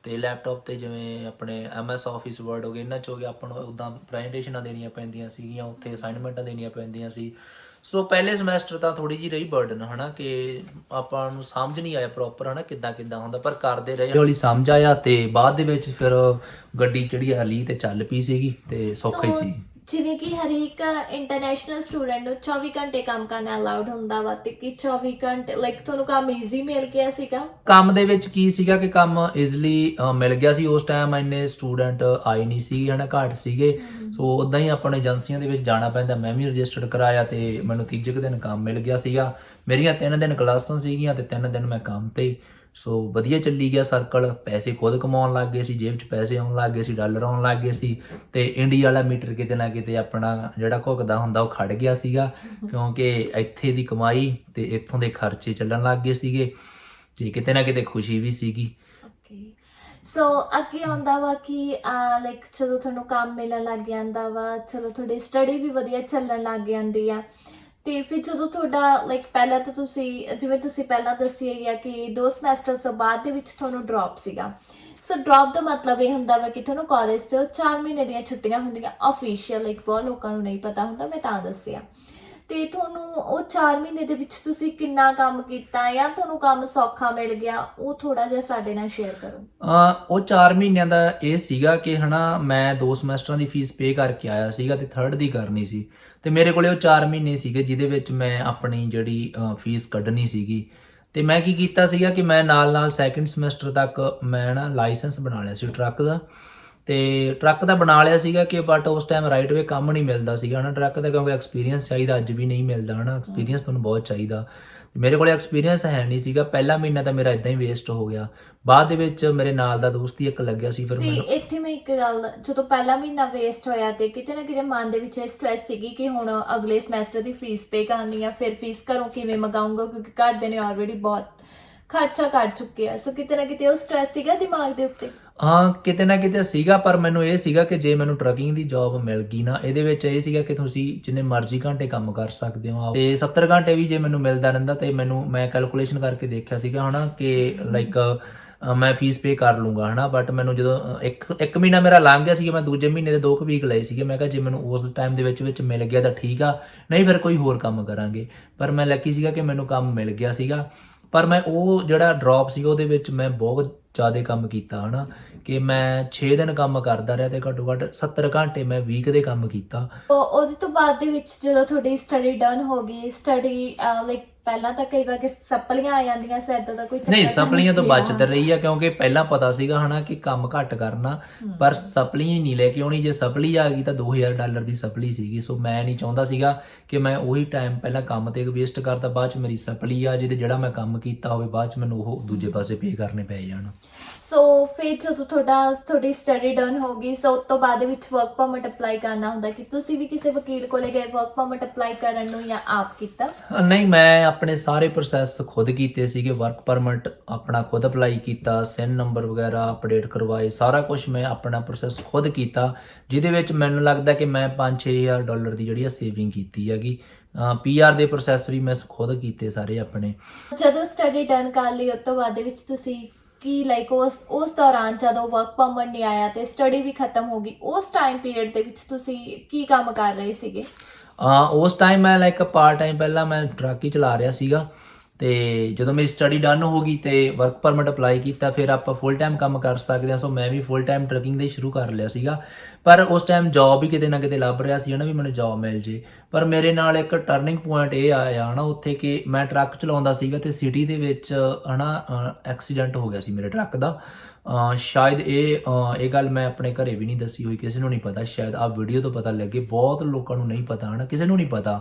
ਤੇ ਲੈਪਟਾਪ ਤੇ ਜਿਵੇਂ ਆਪਣੇ MS ਆਫਿਸ ਵਰਡ ਹੋ ਗਏ, ਇਹਨਾਂ 'ਚ ਹੋ ਗਿਆ, ਆਪਾਂ ਨੂੰ ਉੱਦਾਂ ਪ੍ਰੈਜੈਂਟੇਸ਼ਨਾਂ ਦੇਣੀਆਂ ਪੈਂਦੀਆਂ ਸੀਗੀਆਂ, ਉੱਥੇ ਅਸਾਈਨਮੈਂਟਾਂ ਦੇਣੀਆਂ ਪੈਂਦੀਆਂ ਸੀ। ਸੋ ਪਹਿਲੇ ਸਮੈਸਟਰ ਤਾਂ ਥੋੜੀ ਜਿਹੀ ਰਹੀ ਬਰਡਨ ਹਨਾ, ਕਿ ਆਪਾਂ ਨੂੰ ਸਮਝ ਨਹੀਂ ਆਇਆ ਪ੍ਰੋਪਰ ਹਨਾ ਕਿੱਦਾਂ ਹੁੰਦਾ, ਪਰ ਕਰਦੇ ਰਹੇ, ਹੌਲੀ ਸਮਝ ਆਇਆ। ਤੇ ਬਾਅਦ ਦੇ ਵਿੱਚ ਫਿਰ ਗੱਡੀ ਜਿਹੜੀ ਹਲੀ ਤੇ ਚੱਲ ਪਈ ਸੀਗੀ, ਤੇ ਸੌਖਾ ਹੀ ਸੀ। ਜਿਵੇਂ ਕਿ ਹਰੇਕ ਇੰਟਰਨੈਸ਼ਨਲ ਸਟੂਡੈਂਟ ਨੂੰ 24 ਘੰਟੇ ਕੰਮ ਕਰਨਾ ਅਲਾਉਡ ਹੁੰਦਾ ਵਾ, ਤੇ ਕਿ 24 ਘੰਟੇ ਲਾਈਕ ਤੁਹਾਨੂੰ ਕੰਮ ਈਜ਼ੀ ਮਿਲ ਗਿਆ ਸੀਗਾ? ਕੰਮ ਦੇ ਵਿੱਚ ਕੀ ਸੀਗਾ ਕਿ ਕੰਮ ਈਜ਼ੀਲੀ ਮਿਲ ਗਿਆ ਸੀ। ਉਸ ਟਾਈਮ ਇੰਨੇ ਸਟੂਡੈਂਟ ਆਏ ਨਹੀਂ ਸੀ ਹਨਾ, ਘੱਟ ਸੀਗੇ। ਸੋ ਉਦਾਂ ਹੀ ਆਪਾਂ ਨੂੰ ਏਜੰਸੀਆਂ ਦੇ ਵਿੱਚ ਜਾਣਾ ਪੈਂਦਾ। ਮੈਂ ਵੀ ਰਜਿਸਟਰਡ ਕਰਾਇਆ ਤੇ ਮੈਨੂੰ ਤੀਜੇ ਕੁ ਦਿਨ ਕੰਮ ਮਿਲ ਗਿਆ ਸੀਗਾ। ਮੇਰੀਆਂ 3 ਦਿਨ ਕਲਾਸਾਂ ਸੀਗੀਆਂ ਤੇ 3 ਦਿਨ ਮੈਂ ਕੰਮ ਤੇ। ਸੋ ਵਧੀਆ ਚੱਲੀ ਗਿਆ ਸਰਕਲ, ਪੈਸੇ ਖੁਦ ਕਮਾਉਣ ਲੱਗ ਗਏ ਸੀ, ਜੇਬ 'ਚ ਪੈਸੇ ਆਉਣ ਲੱਗ ਗਏ ਸੀ, ਡਾਲਰ ਆਉਣ ਲੱਗ ਗਏ ਸੀ। ਤੇ ਇੰਡੀਆ ਵਾਲਾ ਮੀਟਰ ਕਿਤੇ ਨਾ ਕਿਤੇ ਆਪਣਾ ਜਿਹੜਾ ਘੁੱਗਦਾ ਹੁੰਦਾ ਉਹ ਖੜ ਗਿਆ ਸੀਗਾ, ਕਿਉਂਕਿ ਇੱਥੇ ਦੀ ਕਮਾਈ ਤੇ ਇੱਥੋਂ ਦੇ ਖਰਚੇ ਚੱਲਣ ਲੱਗ ਗਏ ਸੀਗੇ, ਤੇ ਕਿਤੇ ਨਾ ਕਿਤੇ ਖੁਸ਼ੀ ਵੀ ਸੀਗੀ। ਸੋ ਅੱਗੇ ਆਉਂਦਾ ਵਾ ਕਿ ਲਾਈਕ ਜਦੋਂ ਤੁਹਾਨੂੰ ਕੰਮ ਮਿਲਣ ਲੱਗ ਜਾਂਦਾ ਵਾ, ਚਲੋ ਤੁਹਾਡੀ ਸਟੱਡੀ ਵੀ ਵਧੀਆ ਚੱਲਣ ਲੱਗ ਜਾਂਦੀ ਆ, ਤੇ ਫਿਰ ਜਦੋਂ ਤੁਹਾਡਾ ਲਾਈਕ ਪਹਿਲਾਂ ਤਾਂ ਤੁਸੀਂ ਜਿਵੇਂ ਤੁਸੀਂ ਪਹਿਲਾਂ ਦੱਸਿਆ ਹੀ ਆ ਕਿ 2 ਸਮੈਸਟਰ ਤੋਂ ਬਾਅਦ ਦੇ ਵਿੱਚ ਤੁਹਾਨੂੰ ਡ੍ਰੌਪ ਸੀਗਾ। ਸੋ ਡ੍ਰੌਪ ਦਾ ਮਤਲਬ ਇਹ ਹੁੰਦਾ ਵਾ ਕਿ ਤੁਹਾਨੂੰ ਕਾਲਜ 'ਚ 4 ਮਹੀਨੇ ਦੀਆਂ ਛੁੱਟੀਆਂ ਹੁੰਦੀਆਂ ਅਫੀਸ਼ੀਅਲ, ਲਾਈਕ ਬਹੁਤ ਲੋਕਾਂ ਨੂੰ ਨਹੀਂ ਪਤਾ ਹੁੰਦਾ, ਮੈਂ ਤਾਂ ਦੱਸਿਆ। ਤੇ ਤੁਹਾਨੂੰ ਉਹ 4 ਮਹੀਨੇ ਦੇ ਵਿੱਚ ਤੁਸੀਂ ਕਿੰਨਾ ਕੰਮ ਕੀਤਾ ਜਾਂ ਤੁਹਾਨੂੰ ਕੰਮ ਸੌਖਾ ਮਿਲ ਗਿਆ, ਉਹ ਥੋੜਾ ਜਿਹਾ ਸਾਡੇ ਨਾਲ ਸ਼ੇਅਰ ਕਰੋ। ਉਹ 4 ਮਹੀਨਿਆਂ ਦਾ ਇਹ ਸੀਗਾ ਕਿ ਹਨਾ ਮੈਂ 2 ਸਮੈਸਟਰਾਂ ਦੀ ਫੀਸ ਪੇ ਕਰਕੇ ਆਇਆ ਸੀਗਾ ਤੇ 3rd ਦੀ ਕਰਨੀ ਸੀ, ਤੇ ਮੇਰੇ ਕੋਲੇ ਉਹ 4 ਮਹੀਨੇ ਸੀਗੇ ਜਿਹਦੇ ਵਿੱਚ ਮੈਂ ਆਪਣੀ ਜਿਹੜੀ ਫੀਸ ਕੱਢਣੀ ਸੀਗੀ। ਤੇ ਮੈਂ ਕੀ ਕੀਤਾ ਸੀਗਾ ਕਿ ਮੈਂ ਨਾਲ 2nd ਸਮੈਸਟਰ ਤੱਕ ਮੈਂ ਨਾ ਲਾਇਸੈਂਸ ਬਣਾ ਲਿਆ ਸੀ ਟਰੱਕ ਦਾ। ਤੇ ਟਰੱਕ ਦਾ ਬਣਾ ਲਿਆ ਸੀਗਾ ਕਿ ਬਟ ਉਸ ਟਾਈਮ ਰਾਈਟ ਵੇ ਕੰਮ ਨਹੀਂ ਮਿਲਦਾ ਸੀਗਾ ਨਾ ਟਰੱਕ ਦਾ, ਕਿਉਂਕਿ ਐਕਸਪੀਰੀਅੰਸ ਚਾਹੀਦਾ, ਅੱਜ ਵੀ ਨਹੀਂ ਮਿਲਦਾ ਹਨਾ, ਐਕਸਪੀਰੀਅੰਸ ਤੁਹਾਨੂੰ ਬਹੁਤ ਚਾਹੀਦਾ। ਮੇਰੇ ਕੋਲ ਐਕਸਪੀਰੀਅੰਸ ਹੈ ਨਹੀਂ ਸੀਗਾ, ਪਹਿਲਾ ਮਹੀਨਾ ਤਾਂ ਮੇਰਾ ਇਦਾਂ ਹੀ ਵੇਸਟ ਹੋ ਗਿਆ। ਬਾਅਦ ਦੇ ਵਿੱਚ ਮੇਰੇ ਨਾਲ ਦਾ ਦੋਸਤ ਹੀ ਇੱਕ ਲੱਗਿਆ ਸੀ, ਫਿਰ ਤੇ ਮੈਨੂੰ ਇੱਥੇ ਮੈਂ ਇੱਕ ਗੱਲ, ਜਦੋਂ ਪਹਿਲਾ ਮਹੀਨਾ ਵੇਸਟ ਹੋਇਆ ਤੇ ਕਿਤੇ ਨਾ ਕਿਤੇ ਮਨ ਦੇ ਵਿੱਚ ਇਹ ਸਟ੍ਰੈਸ ਸੀਗੀ ਕਿ ਹੁਣ ਅਗਲੇ ਸਮੈਸਟਰ ਦੀ ਫੀਸ ਪੇ ਕਰਨੀ ਆ, ਫਿਰ ਫੀਸ ਘਰੋਂ ਕਿਵੇਂ ਮੰਗਾਉਂਗਾ, ਕਿਉਂਕਿ ਘਰਦੇ ਨੇ ਆਲਰੇਡੀ ਬਹੁਤ ਖਰਚਾ ਕਰ ਚੁੱਕੇ ਆ। ਸੋ ਕਿਤੇ ਨਾ ਕਿਤੇ ਉਹ ਸਟ੍ਰੈਸ ਸੀਗਾ ਦਿਮਾਗ ਦੇ ਉੱਤੇ। ਹਾਂ, ਕਿਤੇ ਨਾ ਕਿਤੇ ਸੀਗਾ, ਪਰ ਮੈਨੂੰ ਇਹ ਸੀਗਾ ਕਿ ਜੇ ਮੈਨੂੰ ਟਰੱਕਿੰਗ ਦੀ ਜੌਬ ਮਿਲ ਗਈ ਨਾ, ਇਹਦੇ ਵਿੱਚ ਇਹ ਸੀਗਾ ਕਿ ਤੁਸੀਂ ਜਿੰਨੇ ਮਰਜ਼ੀ ਘੰਟੇ ਕੰਮ ਕਰ ਸਕਦੇ ਹੋ, ਤੇ 70 ਘੰਟੇ ਵੀ ਜੇ ਮੈਨੂੰ ਮਿਲਦਾ ਰਹਿੰਦਾ ਤੇ ਮੈਂ ਕੈਲਕੂਲੇਸ਼ਨ ਕਰਕੇ ਦੇਖਿਆ ਸੀਗਾ ਹਨਾ ਕਿ ਲਾਈਕ ਮੈਂ ਫੀਸ ਪੇ ਕਰ ਲੂੰਗਾ ਹਨਾ। ਬਟ ਮੈਨੂੰ ਜਦੋਂ ਇੱਕ ਮਹੀਨਾ ਮੇਰਾ ਲੰਘ ਗਿਆ ਸੀਗਾ, ਮੈਂ ਦੂਜੇ ਮਹੀਨੇ ਦੇ 2 ਵੀਕ ਲਏ ਸੀਗੇ। ਮੈਂ ਕਿਹਾ ਜੇ ਮੈਨੂੰ ਉਸ ਟਾਈਮ ਦੇ ਵਿੱਚ ਮਿਲ ਗਿਆ ਤਾਂ ਠੀਕ ਆ, ਨਹੀਂ ਫਿਰ ਕੋਈ ਹੋਰ ਕੰਮ ਕਰਾਂਗੇ। ਪਰ ਮੈਂ ਲੱਕੀ ਸੀਗਾ ਕਿ ਮੈਨੂੰ ਕੰਮ ਮਿਲ ਗਿਆ ਸੀਗਾ। ਪਰ ਮੈਂ ਉਹ ਜਿਹੜਾ ਡ੍ਰੌਪ ਸੀ ਉਹਦੇ ਵਿੱਚ ਮੈਂ ਬਹੁਤ ਜ਼ਿਆਦਾ ਕੰਮ ਕੀਤਾ ਹਨਾ, ਕਿ ਮੈਂ 6 ਦਿਨ ਕੰਮ ਕਰਦਾ ਰਿਹਾ ਤੇ ਘੱਟੋ ਘੱਟ 70 ਘੰਟੇ ਮੈਂ ਵੀਕ ਦੇ ਕੰਮ ਕੀਤਾ। ਉਹਦੇ ਤੋਂ ਬਾਅਦ ਦੇ ਵਿੱਚ ਜਦੋਂ ਤੁਹਾਡੀ ਸਟੱਡੀ ਡਨ ਹੋ ਗਈ, ਸਟੱਡੀ ਲਾਈਕ ਪਹਿਲਾਂ ਤਾਂ ਕਈ ਵਾਰ ਕਿ ਸਪਲੀਆਂ ਆ ਜਾਂਦੀਆਂ ਸੀ, ਏਦਾਂ ਦਾ ਕੋਈ ਚੱਕਰ ਨਹੀਂ, ਤਾਂ ਸਪਲੀਆਂ ਤੋਂ ਪਿਆ? ਬਚਤ ਰਹੀ ਆ, ਕਿਉਂਕਿ ਪਹਿਲਾਂ ਪਤਾ ਸੀਗਾ ਹਨਾ ਕਿ ਕੰਮ ਘੱਟ ਕਰਨਾ, ਪਰ ਸਪਲੀਆਂ ਹੀ ਨਹੀਂ ਲੈ ਕੇ ਆਉਣੀ। ਜੇ ਸਪਲੀ ਆ ਗਈ ਤਾਂ $2000 ਦੀ ਸਪਲੀ ਸੀਗੀ। ਸੋ ਮੈਂ ਨਹੀਂ ਚਾਹੁੰਦਾ ਸੀਗਾ ਕਿ ਮੈਂ ਉਹੀ ਟਾਈਮ ਪਹਿਲਾਂ ਕੰਮ ਤੇ ਵੇਸਟ ਕਰਦਾ, ਬਾਅਦ ਚ ਮੇਰੀ ਸਪਲੀ ਆ ਜਿਹਦੇ ਜਿਹੜਾ ਮੈਂ ਕੰਮ ਕੀਤਾ ਹੋਵੇ ਬਾਅਦ ਚ ਮੈਨੂੰ ਉਹ ਦੂਜੇ ਪਾਸੇ ਪੇ ਕਰਨੇ ਪੈ ਜਾਣ। ਸੋ ਫਿਰ ਜਦੋਂ ਤੁਹਾਡੀ ਸਟੱਡੀ ਡਨ ਹੋ ਗਈ, ਸੋ ਉਸ ਤੋਂ ਬਾਅਦ ਦੇ ਵਿੱਚ ਵਰਕ ਪਰਮਿਟ ਅਪਲਾਈ ਕਰਨਾ ਹੁੰਦਾ ਕਿ ਤੁਸੀਂ ਵੀ ਕਿਸੇ ਵਕੀਲ ਕੋਲੇ ਗਏ ਵਰਕ ਪਰਮਿਟ ਅਪਲਾਈ ਕਰਨ ਨੂੰ, ਜਾਂ ਆਪ ਕੀਤਾ? ਨਹੀਂ, ਮੈਂ ਆਪਣੇ ਸਾਰੇ ਪ੍ਰੋਸੈਸ ਖੁਦ ਕੀਤੇ ਸੀਗੇ। ਵਰਕ ਪਰਮਿਟ ਆਪਣਾ ਖੁਦ ਅਪਲਾਈ ਕੀਤਾ, SIN ਨੰਬਰ ਵਗੈਰਾ ਅਪਡੇਟ ਕਰਵਾਏ, ਸਾਰਾ ਕੁਝ ਮੈਂ ਆਪਣਾ ਪ੍ਰੋਸੈਸ ਖੁਦ ਕੀਤਾ, ਜਿਹਦੇ ਵਿੱਚ ਮੈਨੂੰ ਲੱਗਦਾ ਕਿ ਮੈਂ $5-6,000 ਦੀ ਜਿਹੜੀ ਆ ਸੇਵਿੰਗ ਕੀਤੀ ਹੈਗੀ। PR ਦੇ ਪ੍ਰੋਸੈਸ ਵੀ ਮੈਂ ਖੁਦ ਕੀਤੇ ਸਾਰੇ ਆਪਣੇ। ਜਦੋਂ ਸਟੱਡੀ ਡਨ ਕਰ ਲਈ ਉਸ ਤੋਂ ਬਾਅਦ ਦੇ ਵਿੱਚ ਤੁਸੀਂ ਕੀ ਲਾਈਕ ਉਸ ਦੌਰਾਨ ਜਦੋਂ ਵਰਕ ਪਰਮਿਟ ਨਹੀਂ ਆਇਆ ਤੇ ਸਟੱਡੀ ਵੀ ਖਤਮ ਹੋ ਗਈ, ਉਸ ਟਾਈਮ ਪੀਰੀਅਡ ਦੇ ਵਿੱਚ ਤੁਸੀਂ ਕੀ ਕੰਮ ਕਰ ਰਹੇ ਸੀਗੇ? ਉਸ ਟਾਈਮ ਮੈਂ ਲਾਈਕ ਪਾਰਟ ਟਾਈਮ ਪਹਿਲਾਂ ਮੈਂ ਟਰੱਕ ਹੀ ਚਲਾ ਰਿਹਾ ਸੀਗਾ, ਤੇ ਜਦੋਂ ਮੇਰੀ ਸਟੱਡੀ ਡਨ ਹੋ ਗਈ ਤੇ ਵਰਕ ਪਰਮਿਟ ਅਪਲਾਈ ਕੀਤਾ, ਫਿਰ ਆਪਾਂ ਫੁੱਲ ਟਾਈਮ ਕੰਮ ਕਰ ਸਕਦੇ ਹਾਂ। ਸੋ ਮੈਂ ਵੀ ਫੁੱਲ ਟਾਈਮ ਟਰੱਕਿੰਗ ਦਾ ਹੀ ਸ਼ੁਰੂ ਕਰ ਲਿਆ ਸੀਗਾ। ਪਰ ਉਸ ਟਾਈਮ ਜੌਬ ਹੀ ਕਿਤੇ ਨਾ ਕਿਤੇ ਲੱਭ ਰਿਹਾ ਸੀ ਹਨਾ, ਵੀ ਮੈਨੂੰ ਜੌਬ ਮਿਲ ਜੇ। ਪਰ ਮੇਰੇ ਨਾਲ ਇੱਕ ਟਰਨਿੰਗ ਪੁਆਇੰਟ ਇਹ ਆਇਆ ਹਨਾ ਉੱਥੇ, ਕਿ ਮੈਂ ਟਰੱਕ ਚਲਾਉਂਦਾ ਸੀਗਾ ਤੇ ਸਿਟੀ ਦੇ ਵਿੱਚ ਹਨਾ ਐਕਸੀਡੈਂਟ ਹੋ ਗਿਆ ਸੀ ਮੇਰੇ ਟਰੱਕ ਦਾ। ਸ਼ਾਇਦ ਇਹ ਗੱਲ ਮੈਂ ਆਪਣੇ ਘਰੇ ਵੀ ਨਹੀਂ ਦੱਸੀ ਹੋਈ, ਕਿਸੇ ਨੂੰ ਨਹੀਂ ਪਤਾ, ਸ਼ਾਇਦ ਆਹ ਵੀਡੀਓ ਤੋਂ ਪਤਾ ਲੱਗੇ। ਬਹੁਤ ਲੋਕਾਂ ਨੂੰ ਨਹੀਂ ਪਤਾ ਹਨਾ, ਕਿਸੇ ਨੂੰ ਨਹੀਂ ਪਤਾ।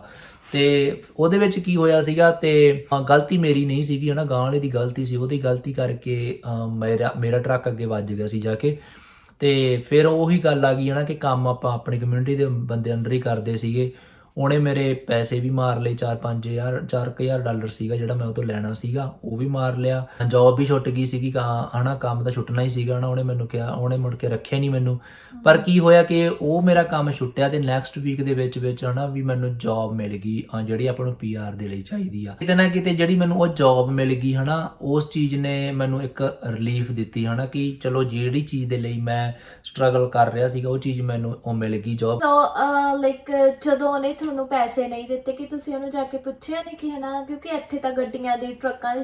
ਤੇ ਉਹਦੇ ਵਿੱਚ ਕੀ ਹੋਇਆ ਸੀਗਾ, ਤੇ ਗਲਤੀ ਮੇਰੀ ਨਹੀਂ ਸੀਗੀ ਹਨਾ, ਗਾਂਹ ਵਾਲੇ ਦੀ ਗਲਤੀ ਸੀ। ਉਹਦੀ ਗਲਤੀ ਕਰਕੇ ਮੇਰਾ ਟਰੱਕ ਅੱਗੇ ਵੱਜ ਗਿਆ ਸੀ ਜਾ ਕੇ। ਤੇ ਫਿਰ ਉਹੀ ਗੱਲ ਆ ਗਈ ਹਨਾ ਕਿ ਕੰਮ ਆਪਾਂ ਆਪਣੀ ਕਮਿਊਨਿਟੀ ਦੇ ਬੰਦੇ ਅੰਡਰ ਹੀ ਕਰਦੇ ਸੀਗੇ। ਉਹਨੇ ਮੇਰੇ ਪੈਸੇ ਵੀ ਮਾਰ ਲਏ, $4,000 ਸੀਗਾ ਜਿਹੜਾ ਮੈਂ ਉਹ ਤੋਂ ਲੈਣਾ ਸੀਗਾ, ਉਹ ਵੀ ਮਾਰ ਲਿਆ। ਜੌਬ ਵੀ ਛੁੱਟ ਗਈ ਸੀਗੀ ਹਨਾ, ਕੰਮ ਤਾਂ ਛੁੱਟਣਾ ਹੀ ਸੀਗਾ ਹਨਾ। ਉਹਨੇ ਮੈਨੂੰ ਕਿਹਾ, ਉਹਨੇ ਮੁੜ ਕੇ ਰੱਖਿਆ ਨਹੀਂ ਮੈਨੂੰ। ਪਰ ਕੀ ਹੋਇਆ ਕਿ ਉਹ ਮੇਰਾ ਕੰਮ ਛੁੱਟਿਆ ਤੇ ਨੈਕਸਟ ਵੀਕ ਦੇ ਵਿੱਚ ਹਨਾ ਵੀ ਮੈਨੂੰ ਜੌਬ ਮਿਲ ਗਈ, ਜਿਹੜੀ ਆਪਾਂ ਨੂੰ PR ਦੇ ਲਈ ਚਾਹੀਦੀ ਆ। ਕਿਤੇ ਨਾ ਕਿਤੇ ਜਿਹੜੀ ਮੈਨੂੰ ਉਹ ਜੌਬ ਮਿਲ ਗਈ ਹਨਾ, ਉਸ ਚੀਜ਼ ਨੇ ਮੈਨੂੰ ਇੱਕ ਰਿਲੀਫ ਦਿੱਤੀ ਹਨਾ, ਕਿ ਚਲੋ ਜਿਹੜੀ ਚੀਜ਼ ਦੇ ਲਈ ਮੈਂ ਸਟਰਗਲ ਕਰ ਰਿਹਾ ਸੀਗਾ ਉਹ ਚੀਜ਼ ਮੈਨੂੰ ਉਹ ਮਿਲ ਗਈ ਜੌਬ। ਸੋ ਲਾਈਕ ਜਦੋਂ ਉਹਨੇ ਤੁਹਾਨੂੰ ਪੈਸੇ ਨਹੀਂ ਦਿੱਤੇ ਕਿ ਤੁਸੀਂ ਉਹਨੂੰ ਜਾ ਕੇ ਪੁੱਛਿਆ ਨਹੀਂ ਕਿ ਹਨਾ, ਕਿਉਂਕਿ ਇੱਥੇ ਤਾਂ ਗੱਡੀਆਂ ਦੀ ਟਰੱਕਾਂ ਦੀ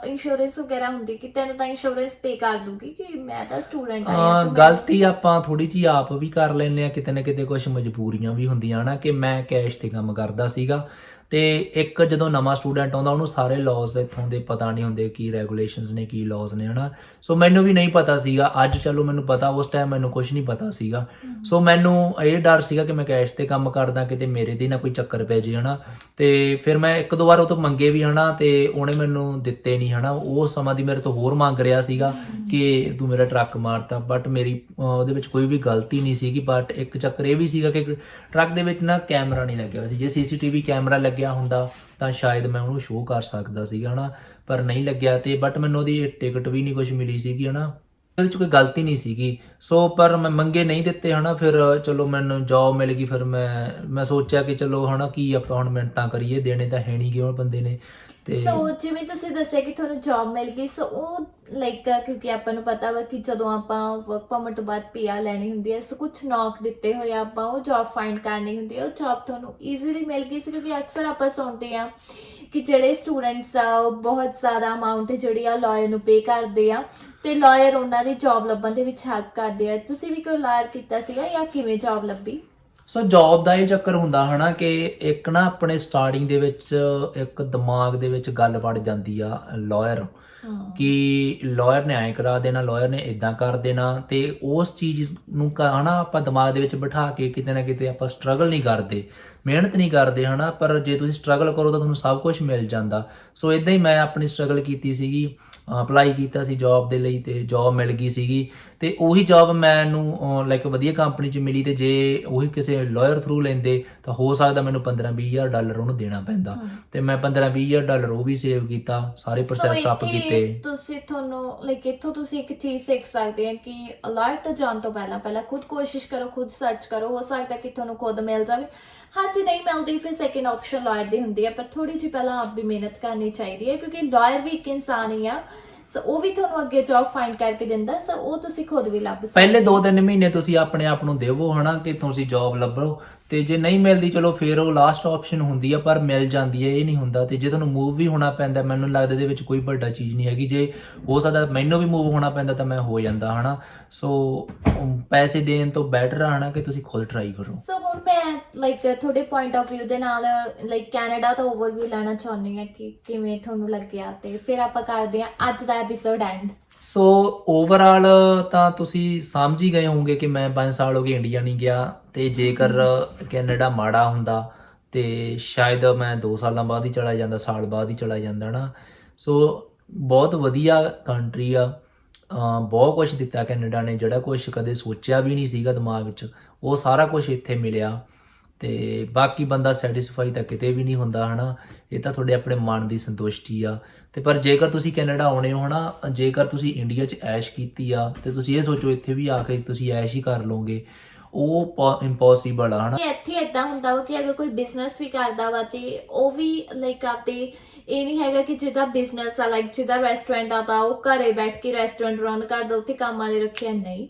ਇੰਸ਼ੋਰੈਂਸ ਵਗੈਰਾ ਹੁੰਦੀ ਕਿ ਤੈਨੂੰ ਤਾਂ ਇੰਸ਼ੋਰੈਂਸ ਪੇ ਕਰ ਦੂਗੀ, ਕਿ ਮੈਂ ਤਾਂ ਸਟੂਡੈਂਟ ਆ। ਗਲਤੀ ਆਪਾਂ ਥੋੜੀ ਜਿਹੀ ਆਪ ਵੀ ਕਰ ਲੈਂਦੇ ਆ, ਕਿਤੇ ਨਾ ਕਿਤੇ ਕੁਝ ਮਜਬੂਰੀਆਂ ਵੀ ਹੁੰਦੀਆਂ ਹਨਾ, ਕਿ ਮੈਂ ਕੈਸ਼ ਤੇ ਕੰਮ ਕਰਦਾ ਸੀਗਾ। ਤੇ ਇੱਕ ਜਦੋਂ ਨਵਾਂ ਸਟੂਡੈਂਟ ਆਉਂਦਾ ਉਹਨੂੰ ਸਾਰੇ ਲਾਜ਼ ਇੱਥੋਂ ਦੇ ਪਤਾ ਨਹੀਂ ਹੁੰਦੇ, ਕੀ ਰੈਗੂਲੇਸ਼ਨਸ ਨੇ, ਕੀ ਲਾਜ਼ ਨੇ ਹਨਾ। ਸੋ ਮੈਨੂੰ ਵੀ ਨਹੀਂ ਪਤਾ ਸੀਗਾ, ਅੱਜ ਚਲੋ ਮੈਨੂੰ ਪਤਾ, ਉਸ ਟਾਈਮ ਮੈਨੂੰ ਕੁਝ ਨਹੀਂ ਪਤਾ ਸੀਗਾ। ਸੋ ਮੈਨੂੰ ਇਹ ਡਰ ਸੀਗਾ ਕਿ ਮੈਂ ਕੈਸ਼ ਤੇ ਕੰਮ ਕਰਦਾ, ਕਿਤੇ ਮੇਰੇ ਤੇ ਨਾ ਕੋਈ ਚੱਕਰ ਪੈ ਜੇ ਹਨਾ। ਤੇ ਫਿਰ ਮੈਂ 1-2 ਵਾਰ ਉਹ ਤੋਂ ਮੰਗੇ ਵੀ ਹਨਾ, ਤੇ ਉਹਨੇ ਮੈਨੂੰ ਦਿੱਤੇ ਨਹੀਂ ਹਨਾ। ਉਹ ਸਮਾਂ ਦੀ ਮੇਰੇ ਤੋਂ ਹੋਰ ਮੰਗ ਰਿਹਾ ਸੀਗਾ ਕਿ ਤੂੰ ਮੇਰਾ ਟਰੱਕ ਮਾਰਤਾ, ਬਟ ਮੇਰੀ ਉਹਦੇ ਵਿੱਚ ਕੋਈ ਵੀ ਗਲਤੀ ਨਹੀਂ ਸੀਗੀ। ਬਟ ਇੱਕ ਚੱਕਰ ਇਹ ਵੀ ਸੀਗਾ ਕਿ ਟਰੱਕ ਦੇ ਵਿੱਚ ਨਾ ਕੈਮਰਾ ਨਹੀਂ ਲੱਗਿਆ ਹੋਇਆ ਸੀ। ਜੇ CCTV ਕੈਮਰਾ ਲੱਗਿਆ ਹੁੰਦਾ ਤਾਂ ਸ਼ਾਇਦ ਮੈਂ ਉਹਨੂੰ ਸ਼ੋਅ ਕਰ ਸਕਦਾ ਸੀਗਾ ਹਨਾ, ਪਰ ਨਹੀਂ ਲੱਗਿਆ। ਤੇ ਬਟ ਮੈਨੂੰ ਉਹਦੀ ਟਿਕਟ ਵੀ ਨਹੀਂ ਕੁਝ ਮਿਲੀ ਸੀਗੀ ਹਨਾ। ਉਹਦੇ 'ਚ ਕੋਈ ਗਲਤੀ ਨਹੀਂ ਸੀਗੀ। ਸੋ ਪਰ ਮੈਂ ਮੰਗੇ ਨਹੀਂ ਦਿੱਤੇ ਹਨਾ, ਫਿਰ ਚਲੋ ਮੈਨੂੰ ਜੌਬ ਮਿਲ ਗਈ। ਫਿਰ ਮੈਂ ਸੋਚਿਆ ਕਿ ਚਲੋ ਹਨਾ ਕੀ ਆਪਾਂ ਹੁਣ ਮਿਹਨਤਾਂ ਕਰੀਏ, ਦੇਣੇ ਤਾਂ ਹੈ ਨਹੀਂ ਗੇ ਉਹ ਬੰਦੇ ਨੇ। ਤੇ ਸੋ ਜਿਵੇਂ ਤੁਸੀਂ ਦੱਸਿਆ ਕਿ ਤੁਹਾਨੂੰ ਜੌਬ ਮਿਲ ਗਈ, ਸੋ ਉਹ ਲਾਈਕ ਕਿਉਂਕਿ ਆਪਾਂ ਨੂੰ ਪਤਾ ਵਾ ਕਿ ਜਦੋਂ ਆਪਾਂ ਵਰਕ ਪਰਮਿਟ ਤੋਂ ਬਾਅਦ PR ਲੈਣੀ ਹੁੰਦੀ ਹੈ, ਸੋ ਕੁਝ ਨੌਕ ਦਿੱਤੇ ਹੋਏ ਆਪਾਂ ਉਹ ਜੌਬ ਫਾਈਂਡ ਕਰਨੀ ਹੁੰਦੀ ਹੈ, ਉਹ ਜੌਬ ਤੁਹਾਨੂੰ ਈਜ਼ੀਲੀ ਮਿਲ ਗਈ ਸੀ। ਕਿਉਂਕਿ ਅਕਸਰ ਆਪਾਂ ਸੁਣਦੇ ਆ ਕਿ ਜਿਹੜੇ ਸਟੂਡੈਂਟਸ ਆ ਉਹ ਬਹੁਤ ਜ਼ਿਆਦਾ ਅਮਾਊਂਟ ਜਿਹੜੀ ਆ ਲਾਇਰ ਨੂੰ ਪੇ ਕਰਦੇ ਆ ਤੇ ਲਾਇਰ ਉਹਨਾਂ ਦੀ ਜੌਬ ਲੱਭਣ ਦੇ ਵਿੱਚ ਹੈਲਪ ਕਰਦੇ ਆ। ਤੁਸੀਂ ਵੀ ਕੋਈ ਲਾਇਰ ਕੀਤਾ ਸੀਗਾ ਜਾਂ ਕਿਵੇਂ ਜੌਬ ਲੱਭੀ? ਸੋ ਜੌਬ ਦਾ ਇਹ ਚੱਕਰ ਹੁੰਦਾ ਹਨਾ ਕਿ ਇੱਕ ਨਾ ਆਪਣੇ ਸਟਾਰਟਿੰਗ ਦੇ ਵਿੱਚ ਇੱਕ ਦਿਮਾਗ ਦੇ ਵਿੱਚ ਗੱਲ ਵੜ ਜਾਂਦੀ ਆ ਲਾਇਰ, ਕਿ ਲਾਇਰ ਨੇ ਐਂ ਕਰਾ ਦੇਣਾ, ਲਾਇਰ ਨੇ ਇਦਾਂ ਕਰ ਦੇਣਾ। ਤੇ ਉਸ ਚੀਜ਼ ਨੂੰ ਹਨਾ ਆਪਾਂ ਦਿਮਾਗ ਦੇ ਵਿੱਚ ਬਿਠਾ ਕੇ ਕਿਤੇ ਨਾ ਕਿਤੇ ਆਪਾਂ ਸਟਰਗਲ ਨਹੀਂ ਕਰਦੇ, ਮਿਹਨਤ ਨਹੀਂ ਕਰਦੇ ਹਨਾ। ਪਰ ਜੇ ਤੁਸੀਂ ਸਟਰਗਲ ਕਰੋ ਤਾਂ ਤੁਹਾਨੂੰ ਸਭ ਕੁਝ ਮਿਲ ਜਾਂਦਾ। ਸੋ ਇਦਾਂ ਹੀ ਮੈਂ ਆਪਣੀ ਸਟਰਗਲ ਕੀਤੀ ਸੀਗੀ, ਅਪਲਾਈ ਕੀਤਾ ਸੀ ਜੌਬ ਦੇ ਲਈ ਤੇ ਜੌਬ ਮਿਲ ਗਈ ਸੀਗੀ। ਤੇ ਉਹੀ ਜੌਬ ਮੈਨੂੰ ਲਾਈਕ ਵਧੀਆ ਕੰਪਨੀ 'ਚ ਮਿਲੀ। ਤੇ ਜੇ ਉਹੀ ਕਿਸੇ ਲਾਇਰ ਥਰੂ ਲੈਂਦੇ ਤਾਂ ਹੋ ਸਕਦਾ ਮੈਨੂੰ 15-20 ਹਜ਼ਾਰ ਡਾਲਰ ਉਹਨੂੰ ਦੇਣਾ ਪੈਂਦਾ। ਤੇ ਮੈਂ 15-20 ਹਜ਼ਾਰ ਡਾਲਰ ਉਹ ਵੀ ਸੇਵ ਕੀਤਾ, ਸਾਰੇ ਪ੍ਰੋਸੈਸ ਅਪ ਕੀਤੇ। ਤੁਸੀਂ ਤੁਹਾਨੂੰ ਲਾਈਕ ਇੱਥੋਂ ਤੁਸੀਂ ਇੱਕ ਚੀਜ਼ ਸਿੱਖ ਸਕਦੇ ਆ ਕਿ ਲਾਇਰ ਤੋਂ ਜਾਣ ਤੋਂ ਪਹਿਲਾਂ ਖੁਦ ਕੋਸ਼ਿਸ਼ ਕਰੋ, ਖੁਦ ਸਰਚ ਕਰੋ। ਹੋ ਸਕਦਾ ਕਿ ਤੁਹਾਨੂੰ ਖੁਦ ਮਿਲ ਜਾਵੇ। ਹਾਂ, ਜੇ ਨਹੀਂ ਮਿਲਦੀ ਫਿਰ ਸੈਕਿੰਡ ਆਪਸ਼ਨ ਲਾਇਰ ਦੀ ਹੁੰਦੀ ਹੈ, ਪਰ ਥੋੜੀ ਜਿਹੀ ਪਹਿਲਾਂ ਆਪ ਵੀ ਮਿਹਨਤ ਕਰਨੀ ਚਾਹੀਦੀ ਹੈ, ਕਿਉਂਕਿ ਲਾਇਰ ਵੀ ਇੱਕ ਇਨਸਾਨ ਹੀ ਆ। ਸੋ ਉਹ ਵੀ ਤੁਹਾਨੂੰ ਅੱਗੇ ਜੌਬ ਫਾਈਂਡ ਕਰਕੇ ਦਿੰਦਾ। ਸੋ ਉਹ ਤੁਸੀਂ ਖੁਦ ਵੀ ਲੱਭ ਸਕਦੇ। ਪਹਿਲੇ 2-3 ਮਹੀਨੇ ਤੁਸੀਂ ਆਪਣੇ ਆਪ ਨੂੰ ਦੇਵੋ ਹਨਾ ਕਿ ਤੁਸੀਂ ਜੌਬ ਲੱਭੋ। ਤੇ ਜੇ ਨਹੀਂ ਮਿਲਦੀ ਚਲੋ ਫਿਰ ਉਹ ਲਾਸਟ ਆਪਸ਼ਨ ਹੁੰਦੀ ਆ, ਪਰ ਮਿਲ ਜਾਂਦੀ ਹੈ, ਇਹ ਨਹੀਂ ਹੁੰਦਾ। ਤੇ ਜੇ ਤੁਹਾਨੂੰ ਮੂਵ ਵੀ ਹੋਣਾ ਪੈਂਦਾ, ਮੈਨੂੰ ਲੱਗਦਾ ਇਹਦੇ ਵਿੱਚ ਕੋਈ ਵੱਡਾ ਚੀਜ਼ ਨਹੀਂ ਹੈਗੀ। ਜੇ ਹੋ ਸਕਦਾ ਮੈਨੂੰ ਵੀ ਮੂਵ ਹੋਣਾ ਪੈਂਦਾ ਤਾਂ ਮੈਂ ਹੋ ਜਾਂਦਾ ਹਨਾ। ਸੋ ਪੈਸੇ ਦੇਣ ਤੋਂ ਬੈਟਰ ਆ ਹਨਾ ਕਿ ਤੁਸੀਂ ਖੁਦ ਟਰਾਈ ਕਰੋ। ਸੋ ਹੁਣ ਮੈਂ ਲਾਈਕ ਤੁਹਾਡੇ ਪੁਆਇੰਟ ਆਫ View ਦੇ ਨਾਲ ਲਾਈਕ ਕੈਨੇਡਾ ਦਾ ਓਵਰਵਿਊ ਲੈਣਾ ਚਾਹੁੰਦੀ ਹਾਂ ਕਿ ਕਿਵੇਂ ਤੁਹਾਨੂੰ ਲੱਗਿਆ, ਤੇ ਫਿਰ ਆਪਾਂ ਕਰਦੇ ਹਾਂ ਅੱਜ ਦਾ ਐਪੀਸੋਡ ਐਂਡ। ਸੋ ਓਵਰਆਲ ਤਾਂ ਤੁਸੀਂ ਸਮਝ ਹੀ ਗਏ ਹੋਵੋਗੇ ਕਿ ਮੈਂ 5 ਸਾਲ ਹੋ ਗਏ ਇੰਡੀਆ ਨਹੀਂ ਗਿਆ। ਤੇ ਜੇਕਰ ਕੈਨੇਡਾ ਮਾੜਾ ਹੁੰਦਾ ਤੇ ਸ਼ਾਇਦ ਮੈਂ 2 ਸਾਲਾਂ ਬਾਅਦ ਹੀ ਚਲਾ ਜਾਂਦਾ, ਸਾਲ ਬਾਅਦ ਹੀ ਚਲਾ ਜਾਂਦਾ ਨਾ। ਸੋ ਬਹੁਤ ਵਧੀਆ ਕੰਟਰੀ ਆ, ਬਹੁਤ ਕੁਝ ਦਿੱਤਾ ਕੈਨੇਡਾ ਨੇ, ਜਿਹੜਾ ਕੁਝ ਕਦੇ ਸੋਚਿਆ ਵੀ ਨਹੀਂ ਸੀਗਾ ਦਿਮਾਗ 'ਚ, ਉਹ ਸਾਰਾ ਕੁਝ ਇੱਥੇ ਮਿਲਿਆ। ਤੇ ਬਾਕੀ ਬੰਦਾ ਸੈਟੀਸਫਾਈ ਤਾਂ ਕਿਤੇ ਵੀ ਨਹੀਂ ਹੁੰਦਾ ਹਨਾ, ਇਹ ਤਾਂ ਤੁਹਾਡੇ ਆਪਣੇ ਮਨ ਦੀ ਸੰਤੁਸ਼ਟੀ ਆ। ਤੇ ਪਰ ਜੇਕਰ ਤੁਸੀਂ ਕੈਨੇਡਾ ਆਉਣੇ ਹੋ ਹਨਾ, ਜੇਕਰ ਤੁਸੀਂ ਇੰਡੀਆ 'ਚ ਐਸ਼ ਕੀਤੀ ਆ ਤੇ ਤੁਸੀਂ ਇਹ ਸੋਚੋ ਇੱਥੇ ਵੀ ਆ ਕੇ ਤੁਸੀਂ ਐਸ਼ ਹੀ ਕਰ ਲਓਗੇ, ਉਹ ਇੰਪੋਸੀਬਲ ਆ ਹਨਾ। ਇੱਥੇ ਏਦਾਂ ਹੁੰਦਾ ਵਾ ਕਿ ਅਗਰ ਕੋਈ ਬਿਜ਼ਨਸ ਵੀ ਕਰਦਾ ਵਾ ਤੇ ਉਹ ਵੀ ਲਾਈਕ ਆਪਦੇ ਇਹ ਨਹੀਂ ਹੈਗਾ ਕਿ ਜਿਹਦਾ ਬਿਜ਼ਨਸ ਆ ਲਾਈਕ ਜਿਹਦਾ ਰੈਸਟੋਰੈਂਟ ਆ ਤਾਂ ਉਹ ਘਰੇ ਬੈਠ ਕੇ ਰੈਸਟੋਰੈਂਟ ਰਨ ਕਰਦਾ, ਉੱਥੇ ਕੰਮ ਵਾਲੇ ਰੱਖਿਆ ਨਹੀਂ,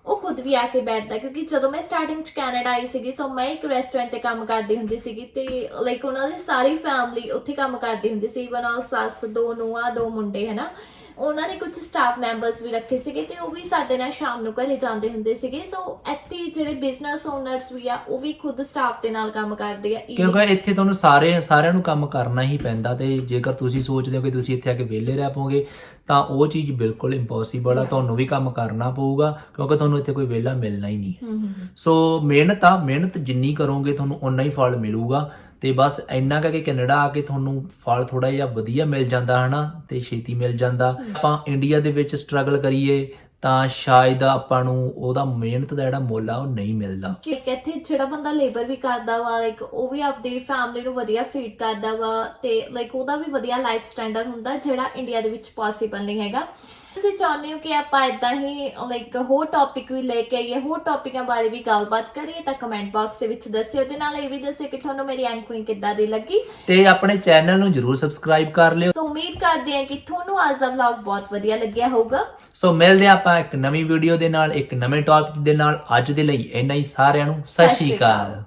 ਉਹ ਖੁਦ ਵੀ ਆ ਕੇ ਬੈਠਦਾ। ਕਿਉਂਕਿ ਜਦੋਂ ਮੈਂ ਸਟਾਰਟਿੰਗ 'ਚ ਕੈਨੇਡਾ ਆਈ ਸੀਗੀ, ਸੋ ਮੈਂ ਇੱਕ ਰੈਸਟੋਰੈਂਟ ਤੇ ਕੰਮ ਕਰਦੀ ਹੁੰਦੀ ਸੀਗੀ ਤੇ ਲਾਈਕ ਉਹਨਾਂ ਦੀ ਸਾਰੀ ਫੈਮਿਲੀ ਉੱਥੇ ਕੰਮ ਕਰਦੀ ਹੁੰਦੀ ਸੀ। ਈਵਨ ਉਹ ਸੱਸ, 2 ਨੂੰਹਾਂ, 2 ਮੁੰਡੇ ਹਨਾ। ਉਹਨਾਂ ਨੇ ਕੁਝ ਸਟਾਫ ਮੈਂਬਰਸ ਵੀ ਰੱਖੇ ਸੀਗੇ ਤੇ ਉਹ ਵੀ ਸਾਡੇ ਨਾਲ ਸ਼ਾਮ ਨੂੰ ਘਰੇ ਜਾਂਦੇ ਹੁੰਦੇ ਸੀਗੇ। ਸੋ ਇੱਥੇ ਜਿਹੜੇ ਬਿਜ਼ਨਸ ਓਨਰਸ ਵੀ ਆ ਉਹ ਵੀ ਖੁਦ ਸਟਾਫ ਦੇ ਨਾਲ ਕੰਮ ਕਰਦੇ ਆ, ਕਿਉਂਕਿ ਇੱਥੇ ਤੁਹਾਨੂੰ ਸਾਰਿਆਂ ਨੂੰ ਕੰਮ ਕਰਨਾ ਹੀ ਪੈਂਦਾ। ਤੇ ਜੇਕਰ ਤੁਸੀਂ ਸੋਚਦੇ ਹੋ ਕਿ ਤੁਸੀਂ ਇੱਥੇ ਆ ਕੇ ਵਿਹਲੇ ਰਹਿ ਪਓਗੇ ਤਾਂ ਉਹ ਚੀਜ਼ ਬਿਲਕੁਲ ਇੰਪੋਸੀਬਲ ਆ। ਤੁਹਾਨੂੰ ਵੀ ਕੰਮ ਕਰਨਾ ਪਊਗਾ ਕਿਉਂਕਿ ਤੁਹਾਨੂੰ ਇੱਥੇ ਕੋਈ ਵਿਹਲਾ ਮਿਲਣਾ ਹੀ ਨਹੀਂ। ਸੋ ਮਿਹਨਤ ਜਿੰਨੀ ਕਰੋਗੇ ਤੁਹਾਨੂੰ ਓਨਾ ਹੀ ਫਲ ਮਿਲੂਗਾ। ਤੇ ਬਸ ਇੰਨਾ ਕਿ ਕੈਨੇਡਾ ਆ ਕੇ ਤੁਹਾਨੂੰ ਫਲ ਥੋੜਾ ਜਿਹਾ ਵਧੀਆ ਮਿਲ ਜਾਂਦਾ ਹਨਾ, ਤੇ ਛੇਤੀ ਮਿਲ ਜਾਂਦਾ। ਆਪਾਂ ਇੰਡੀਆ ਦੇ ਵਿੱਚ ਸਟਰਗਲ ਕਰੀਏ ਤਾਂ ਸ਼ਾਇਦ ਆਪਾਂ ਨੂੰ ਉਹਦਾ ਮਿਹਨਤ ਦਾ ਜਿਹੜਾ ਮੁੱਲ ਆ ਉਹ ਨਹੀਂ ਮਿਲਦਾ। ਕਿ ਇੱਥੇ ਜਿਹੜਾ ਬੰਦਾ ਲੇਬਰ ਵੀ ਕਰਦਾ ਵਾ ਲਾਈਕ ਉਹ ਵੀ ਆਪਦੀ ਫੈਮਿਲੀ ਨੂੰ ਵਧੀਆ ਫੀਡ ਕਰਦਾ ਵਾ ਤੇ ਲਾਈਕ ਉਹਦਾ ਵੀ ਵਧੀਆ ਲਾਈਫ ਸਟੈਂਡਰਡ ਹੁੰਦਾ, ਜਿਹੜਾ ਇੰਡੀਆ ਦੇ ਵਿੱਚ ਪੋਸੀਬਲ ਨਹੀਂ ਹੈਗਾ। ਤੁਸੀਂ ਚਾਹੁੰਦੇ ਹੋ ਕਿ ਆਪਾਂ ਇਦਾਂ ਹੀ ਲਾਈਕ ਹੋਰ ਟੌਪਿਕ ਵੀ ਲੈ ਕੇ ਆਈਏ, ਹੋਰ ਟੌਪਿਕਾਂ ਬਾਰੇ ਵੀ ਗੱਲਬਾਤ ਕਰੀਏ ਤਾਂ ਕਮੈਂਟ ਬਾਕਸ ਦੇ ਵਿੱਚ ਦੱਸਿਓ। ਤੇ ਨਾਲ ਇਹ ਵੀ ਦੱਸਿਓ ਕਿ ਤੁਹਾਨੂੰ ਮੇਰੀ ਐਂਕਰਿੰਗ ਕਿੱਦਾਂ ਦੀ ਲੱਗੀ ਤੇ ਆਪਣੇ ਚੈਨਲ ਨੂੰ ਜਰੂਰ ਸਬਸਕ੍ਰਾਈਬ ਕਰ ਲਿਓ। ਸੋ ਉਮੀਦ ਕਰਦੇ ਹਾਂ ਕਿ ਤੁਹਾਨੂੰ ਅੱਜ ਦਾ ਵਲੌਗ ਬਹੁਤ ਵਧੀਆ ਲੱਗਿਆ ਹੋਊਗਾ। ਸੋ ਮਿਲਦੇ ਆਪਾਂ ਇੱਕ ਨਵੀਂ ਵੀਡੀਓ ਦੇ ਨਾਲ, ਇੱਕ ਨਵੇਂ ਟੌਪਿਕ ਦੇ ਨਾਲ। ਅੱਜ ਦੇ ਲਈ ਇੰਨਾ ਹੀ। ਸਾਰਿਆਂ ਨੂੰ ਸਤਿ ਸ਼੍ਰੀ ਅਕਾਲ।